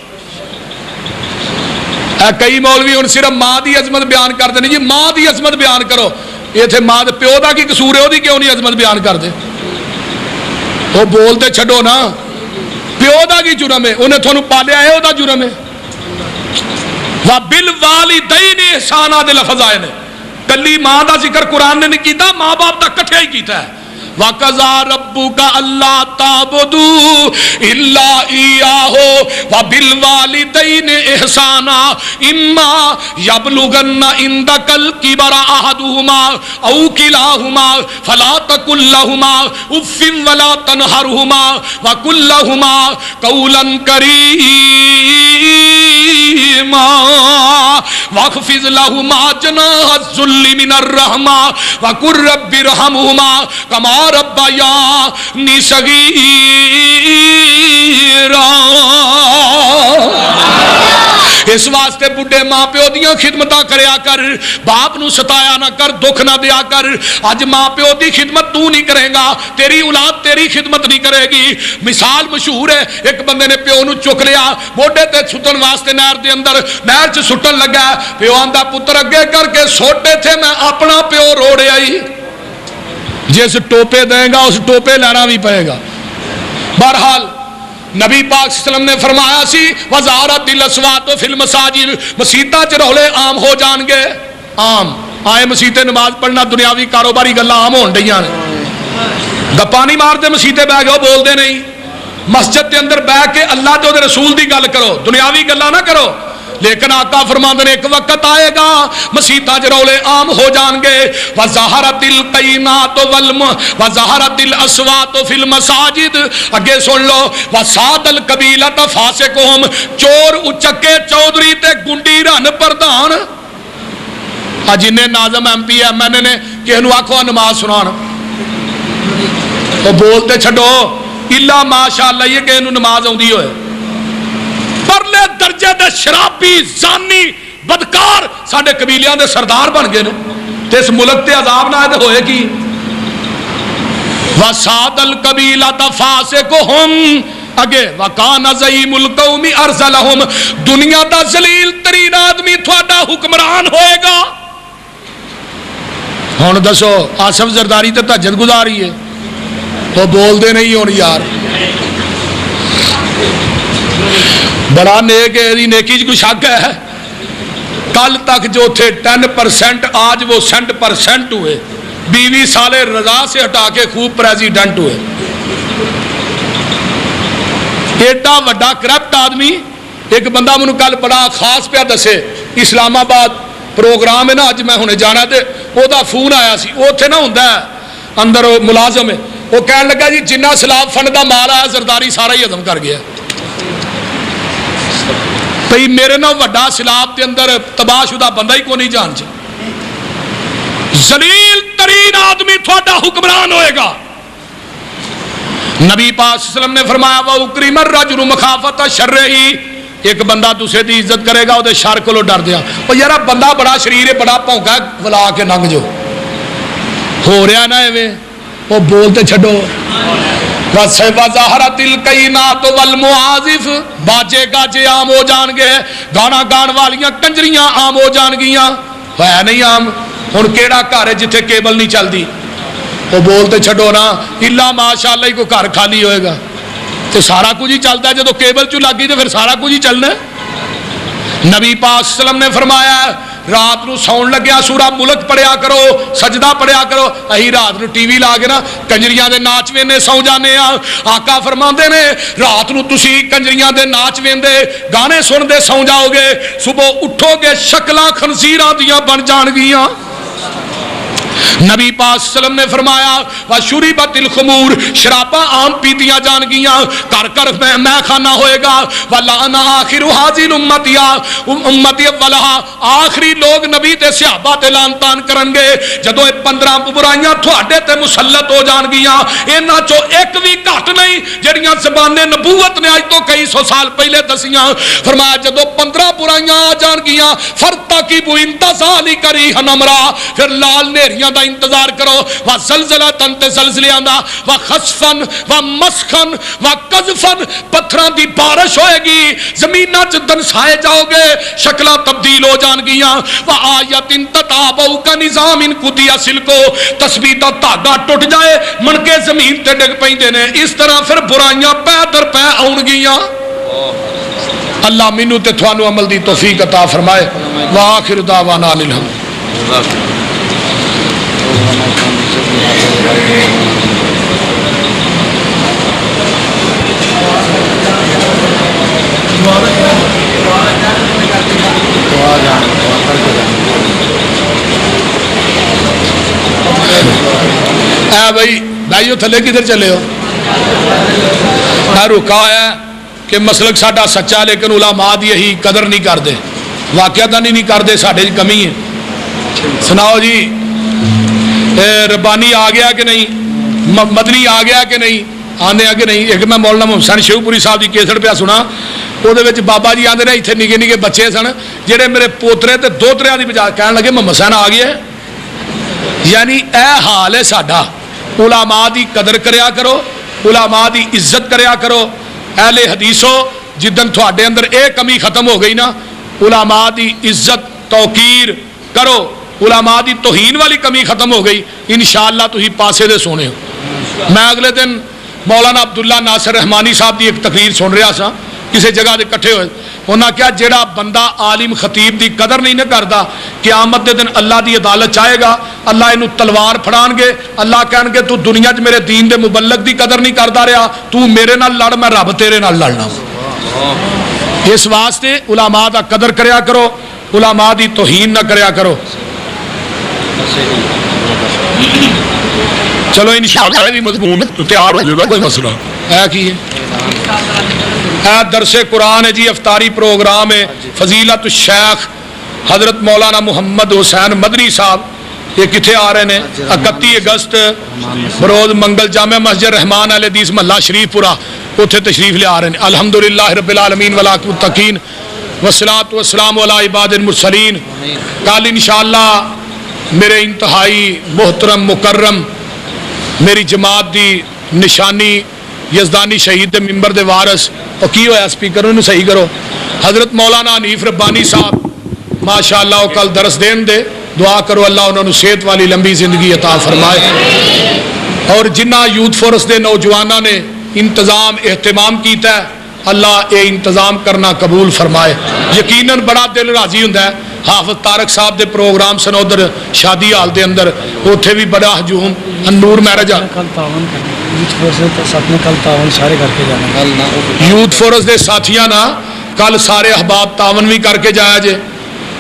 کئی مولوی ہن صرف ماں دی عظمت بیان کرتے ہیں، جی ماں دی عظمت بیان کرو. یہ تھے ماں دے پیو دا کی قصور ہے، وہ کیوں نہیں عظمت بیان کرتے؟ وہ بولتے چھڈو نا، پیو دا کی جرم ہے؟ انہیں تھانوں پالیا ہے، وہ دا جرم ہے. وَبِالْوَالِدَيْنِ احسانا دے لفظ آئے نے، کلی ماں دا ذکر قرآن نے نہیں کیتا، ماں باپ دا کٹھے ہی کیتا ہے. وَقَضَىٰ رَبُّكَ أَلَّا تَعْبُدُوا إِلَّا إِيَّاهُ وَبِالْوَالِدَيْنِ إِحْسَانًا إِمَّا يَبْلُغَنَّ عِندَكَ الْكِبَرَ أَحَدُهُمَا أَوْ كِلَاهُمَا فَلَا تَقُل لَّهُمَا أُفٍّ وَلَا تَنْهَرْهُمَا وَقُل لَّهُمَا قَوْلًا كَرِيمًا وَاخْفِضْ لَهُمَا جَنَاحَ الذُّلِّ مِنَ الرَّحْمَةِ وَقُل رَّبِّ ارْحَمْهُمَا کما ربیانی صغیرا. اس واسطے بڈھے ماں پیو دیاں خدمتاں کریا کر، باپ نو ستایا نہ کر، دکھ نہ دیا کر. اج ماں پیو دی خدمت تو نہیں کرے گا، تیری اولاد تیری خدمت نہیں کرے گی. مثال مشہور ہے، ایک بندے نے پیو نو چک لیا موڈے تے سٹن واسطے نہر دے اندر، نہر چ سٹن لگا، پیو آندا پتر اگے کر کے سوٹے تھے، میں اپنا پیو روڑیا ہی. جس ٹوپے دیں گا اس ٹوپے لینا بھی پڑے گا. بہرحال نبی پاک صلی اللہ علیہ وسلم نے فرمایا سی وزارت الاسوات فی المساجد، مسیتاں چ رولے عام ہو جان گے. عام آئے مسیتے نماز پڑھنا دنیاوی کاروباری گلاں عام ہون ڈیاں نے. گپاں نہیں مارتے مسیتے بہ کے، بولتے نہیں. مسجد کے اندر بہ کے اللہ تے دے رسول دی گل کرو، دنیاوی گلاں نہ کرو. لیکن آقا فرماندے نے ایک وقت آئے گا مسیتاں چ رولے عام ہو جان گے. وظہرت القینات وظہرت الاصوات فی المساجد. اگے سن لو، وساد القبیلۃ فاسقہم، چور اچکے چودھری تے گنڈی رن پردھان. جن ناظم ایم پی ایم این اے نے کہے نو آکھو نماز سنان، وہ بولتے چھڈو الا ماشاء اللہ یہ کہ نماز آؤندی ہوئے. پرلے درجے دے شرابی زانی بدکار ساڈے قبیلیاں دے سردار بن گئے نے، تے اس ملک تے عذاب نہ آئے تے ہوئے کی. وساد القبیلۃ فاسقہم، اگے وکان زعیم القوم ارذلہم، دنیا دا ذلیل ترین آدمی تھوڑا حکمران ہوئے گا. ہن دسو آصف زرداری تے تہجد گزاری ہے، تو بول دے نہیں ہون یار. بڑا نیک ہے، نیکی کوئی شک ہے؟ کل تک جو تھے 10%، آج وہ %% ہوئے. 20 سال رضا سے ہٹا کے خوب پریزیڈنٹ ہوئے. ایڈا وڈا کرپٹ آدمی. ایک بندہ مجھے کل بڑا خاص پیا دسے، اسلام آباد پروگرام ہے نا، اج میں ہونے جانا تے وہ دا فون آیا سی، وہ اتنے نہ ہوندا ہے اندر ملازم ہے، وہ کہنے لگا جی جنہ سلاب فنڈ دا مال آیا زرداری سارا ہی ہضم کر گیا. بھئی میرے نہ وڈا سلاب دے اندر تباہ شدہ بندہ ہی کو نہیں جان چاہے. ذلیل ترین آدمی تھوڑا حکمران ہوئے گا. نبی پاک صلی اللہ علیہ وسلم نے فرمایا وَأُكْرِمَ الرَّجُلُ مَخَافَةَ شَرِّهِ، ایک بندہ دوسرے دی عزت کرے گا وہ شر کو ڈر دیا. وہ یار بندہ بڑا شریر ہے، بڑا پونکا ہے، بلا کے لنگ جو ہو رہا نا ایویں، وہ بولتے چھڈو. وَظَهَرَتِ الْقَيْنَاتُ وَالْمُعَازِفُ، باجے گاجے عام ہو جان گے، گانا گان والیاں کنجریاں عام ہو جان گیاں. ہے نہیں عام. ہن کیڑا گھر ہے جتھے کیبل نہیں چلدی؟ وہ بولتے چھڈو نا الا ماشاءاللہ ہی کوئی گھر خالی ہوئے گا تو سارا کچھ ہی چلتا ہے. جب کیبل چ لگ گئی تو پھر سارا کچھ ہی چلنا ہے. نبی پاک صلی اللہ علیہ وسلم نے فرمایا رات نو سون لگیا سورہ ملک پڑھیا کرو، سجدہ پڑھیا کرو. اہی رات نو ٹی وی لا کے نا کنجریاں دے ناچ ویندے سو جانے آ. آقا فرماندے نے رات نو تسی کنجریاں دے ناچ ویندے گانے سن دے سو جاؤ گے، صبح اٹھو گے شکلاں خنزیراں دیاں بن جان گیاں. نبی پاک صلی اللہ علیہ وسلم نے فرمایا وَشُرِبَتِ الْخُمُورِ شراباں عام پیتیاں جان گیاں کر کر میں خانہ ہوئے گا وَلَعَنَ آخِرُ هَذِهِ الْأُمَّةِ امتی اولها آخری لوگ نبی تے صحابہ تے لان تان کرن گے جدو 15 برائیاں تھوڑے تے مسلط ہو جان گیاں انہاں چو ایک بھی گھٹ نہیں جڑیاں زبان نبوت نے آج تو کئی سو سال پہلے دسیاں فرمایا جدو 15 برائیاں آ جان گیاں فَرْتَقِبُوا انتظالی کریہن امرا پھر لال نیریاں دا انتظار کرو وَزَلْزَلَةً تے زلزلیاں دا وَخَسْفًا وَمَسْخًا وَقَذْفًا پتھراں دی بارش ہوئے گی زمینہ چ دنسائے جاؤ گے شکلہ تبدیل ہو جان گیاں وَآیَةٍ تَتَابَوْ کَنِظَامٍ قُطِعَ سِلْكُ تسبیح دا تاگا ٹوٹ جائے من کے زمین تے ڈگ پئیندے نے اس طرح پھر برائیاں پے در پے آن گیاں اللہ مینوں تے تھانوں عمل دی توفیق عطا فرمائے وآخر دعوانا الحمد بھائی بھائیو تھلے کدھر چلے ہو میں رکا ہے کہ مسلک ساڈا سچا لیکن علماء دی یہی قدر نہیں کر دے واقعہ نہیں کر دے ساڈے کمی ہے سناؤ جی ربانی آ گیا کہ نہیں مدنی آ گیا کہ نہیں آنے کہ نہیں ایک میں مولانا محمد حسین شیو پوری صاحب کی کیسٹ پہ سنا وہ بابا جی آدھے اتنے نگے نگے بچے سن جہے میرے پوترے تے دوترے کی بجا کہنے لگے محمد حسین آ گیا یعنی اے حال ہے ساڈا علماء دی قدر کریا کرو علماء دی عزت کریا کرو اہل حدیثو جدن تھوڑے اندر اے کمی ختم ہو گئی نا علماء دی عزت توقیر کرو علماء دی توہین والی کمی ختم ہو گئی انشاءاللہ تو ہی پاسے دے سونے ہو میں اگلے دن مولانا عبداللہ ناصر رحمانی صاحب دی ایک تقریر سن رہا سا کسی جگہ دے کٹھے ہوئے انہاں کیا جڑا بندہ عالم خطیب دی قدر نہیں نہ کردا قیامت دے دن اللہ دی عدالت چاہے گا اللہ انہوں تلوار پھڑان گے اللہ کہن گے تو دنیا چ میرے دین دے مبلغ دی قدر نہیں کردا رہا تو میرے نال لڑ میں رب تیرے نال لڑنا اس واسطے علماء دا قدر کریا کرو علماء دی توہین نہ کریا کرو چلو انشاءاللہ بھی مضمون تیار ہو جائے گا کوئی مسئلہ ہے کی ہے درس قرآن ہے جی افطاری پروگرام ہے فضیلت الشیخ حضرت مولانا محمد حسین مدنی صاحب یہ کتھے آ رہے ہیں 31 اگست بروز منگل جامع مسجد رحمان علیہ حدیث محلہ شریف پورا اتھے تشریف لے آ رہے ہیں الحمدللہ رب العالمین والعاقبۃ للمتقین والصلاۃ والسلام علی عباد المرسلین کل انشاءاللہ میرے انتہائی محترم مکرم میری جماعت دی نشانی یزدانی شہید دے ممبر دے وارث اور کی ہویا سپیکر انہوں صحیح کرو حضرت مولانا حنیف ربانی صاحب ماشاءاللہ وہ کل درس دین دے دعا کرو اللہ انہوں نے صحت والی لمبی زندگی عطا فرمائے اور جنہ یوتھ فورس دے نوجوانہ نے انتظام اہتمام کیتا ہے اللہ اے انتظام کرنا قبول فرمائے یقیناً بڑا دل راضی ہوں ہے حافظ طارق صاحب دے پروگرام سن ادھر شادی حال دے اندر اتھے بھی بڑا ہجوم نور میرج یوتھ فورس دے ساتھیاں نا کل سارے احباب تعاون بھی کر کے جایا جے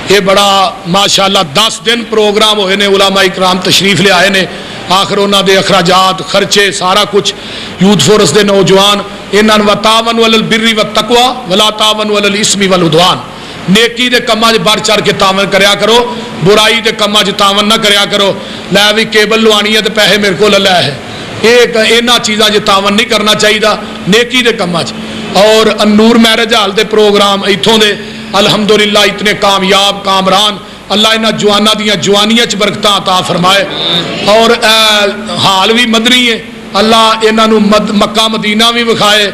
یہ بڑا ماشاءاللہ 10 دن پروگرام ہوئے نے علماء اکرام تشریف لے آئے نے آخر انہوں دے اخراجات خرچے سارا کچھ یوتھ فورس دے نوجوان انہاں وتعاونوا علی البر والتقوی ولا تعاونوا علی الاسم والعدوان نیکی دے کماں وچ بڑھ چڑھ کے تعاون کریا کرو برائی دے کماں وچ تعاون نہ کریا کرو لے بھی کیبل لوانی ہے تے پیسے میرے کول لے ہے ایک انہاں چیزاں وچ تعاون نہیں کرنا چاہیے نیکی دے کماں وچ اور نور میرج حال دے پروگرام ایتھوں دے الحمدللہ اتنے کامیاب کامران اللہ انہاں جواناں دیاں جوانیاں چ برکتاں عطا فرمائے اور حال بھی مدنی ہے اللہ انہاں نو مکہ مدینہ بھی وکھائے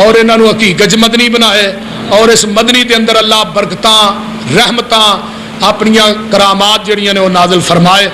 اور انہاں نو حقیقت مدنی بنائے اور اس مدنی دے اندر اللہ برکتاں رحمتاں اپنیاں کرامات جڑیاں نے وہ نازل فرمائے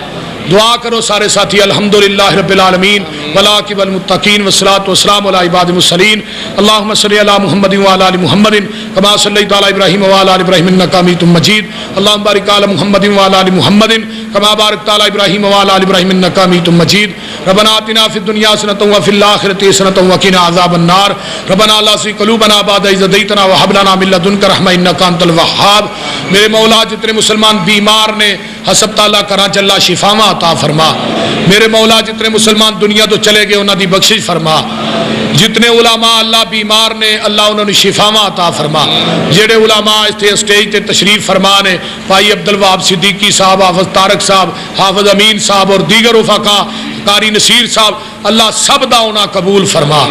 دعا کرو سارے ساتھی الحمدللہ رب العالمین والعاقبۃ للمتقین والصلاۃ والسلام علی عباد المرسلین اللهم صل علی محمد وعلى ال محمد كما صليت على ابراہیم وعلى ال ابراہیم انك حمید مجید اللهم بارک علی محمد وعلى ال محمد كما باركت على ابراہیم وعلى ال ابراہیم انك حمید مجید ربنا آتنا فی الدنیا حسنۃ وفی الآخرۃ حسنۃ وقنا عذاب النار ربنا لا تزغ قلوبنا بعد إذ هديتنا وهب لنا من لدنك رحمة إنك أنت الوهاب میرے مولا جتنے مسلمان بیمار نے ہسپتال کراں چلا شفاواں عطا فرما میرے مولا جتنے مسلمان دنیا تو چلے گئے انہاں دی بخشش فرما جتنے علماء اللہ بیمار نے اللہ انہوں نے شفاواں عطا فرما جڑے علماء اس سٹیج تے تشریف فرما نے بھائی عبدالوہاب صدیقی صاحب حافظ طارق صاحب حافظ امین صاحب اور دیگر رفقا قاری نصیر صاحب اللہ سب دا انہاں قبول فرما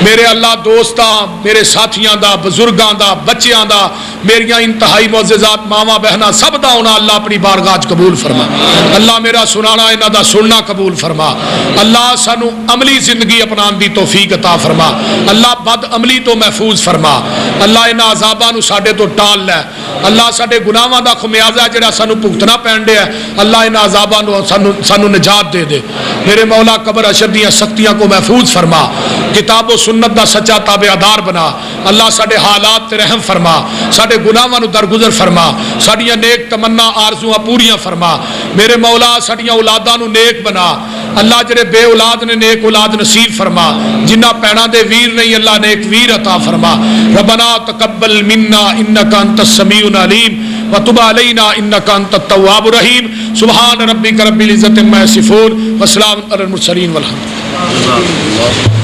میرے اللہ دوستاں میرے ساتھیاں دا بزرگاں دا بچیاں دا میریاں انتہائی معززات ماواں بہناں سب دا انہاں اللہ اپنی بارگاہ قبول فرما اللہ میرا سنانا انہاں دا سننا قبول فرما اللہ سانو عملی زندگی اپنان دی توفیق عطا فرما اللہ بد عملی تو محفوظ فرما اللہ انہاں عذاباں نو ساڈے تو ٹال لے اللہ ساڈے گناہاں دا خمیازہ جڑا سانو بھگتنا پین دے اللہ انہاں عذاباں نو سانو نجات دے دے میرے مولا قبر حشر دیاں سختیاں کو محفوظ فرما کتاب و سنت دا سچا تابعدار بنا اللہ ساڈے حالات تے رحم فرما ساڈے گناہاں نو درگزر فرما ساڈیاں نیک تمنا آرزواں پوریاں فرما میرے مولا ساڈیاں اولاداں نو نیک بنا اللہ جڑے بے اولاد نے نیک اولاد نصیب فرما جنہ پیڑاں دے ویر نہیں اللہ نیک ویر عطا فرما ربنا تقبل منا انک انت السمیع العلیم وتب علینا انک انت التواب الرحیم سبحان ربک رب العزۃ عما یصفون وسلام علی المرسلین والحمد للہ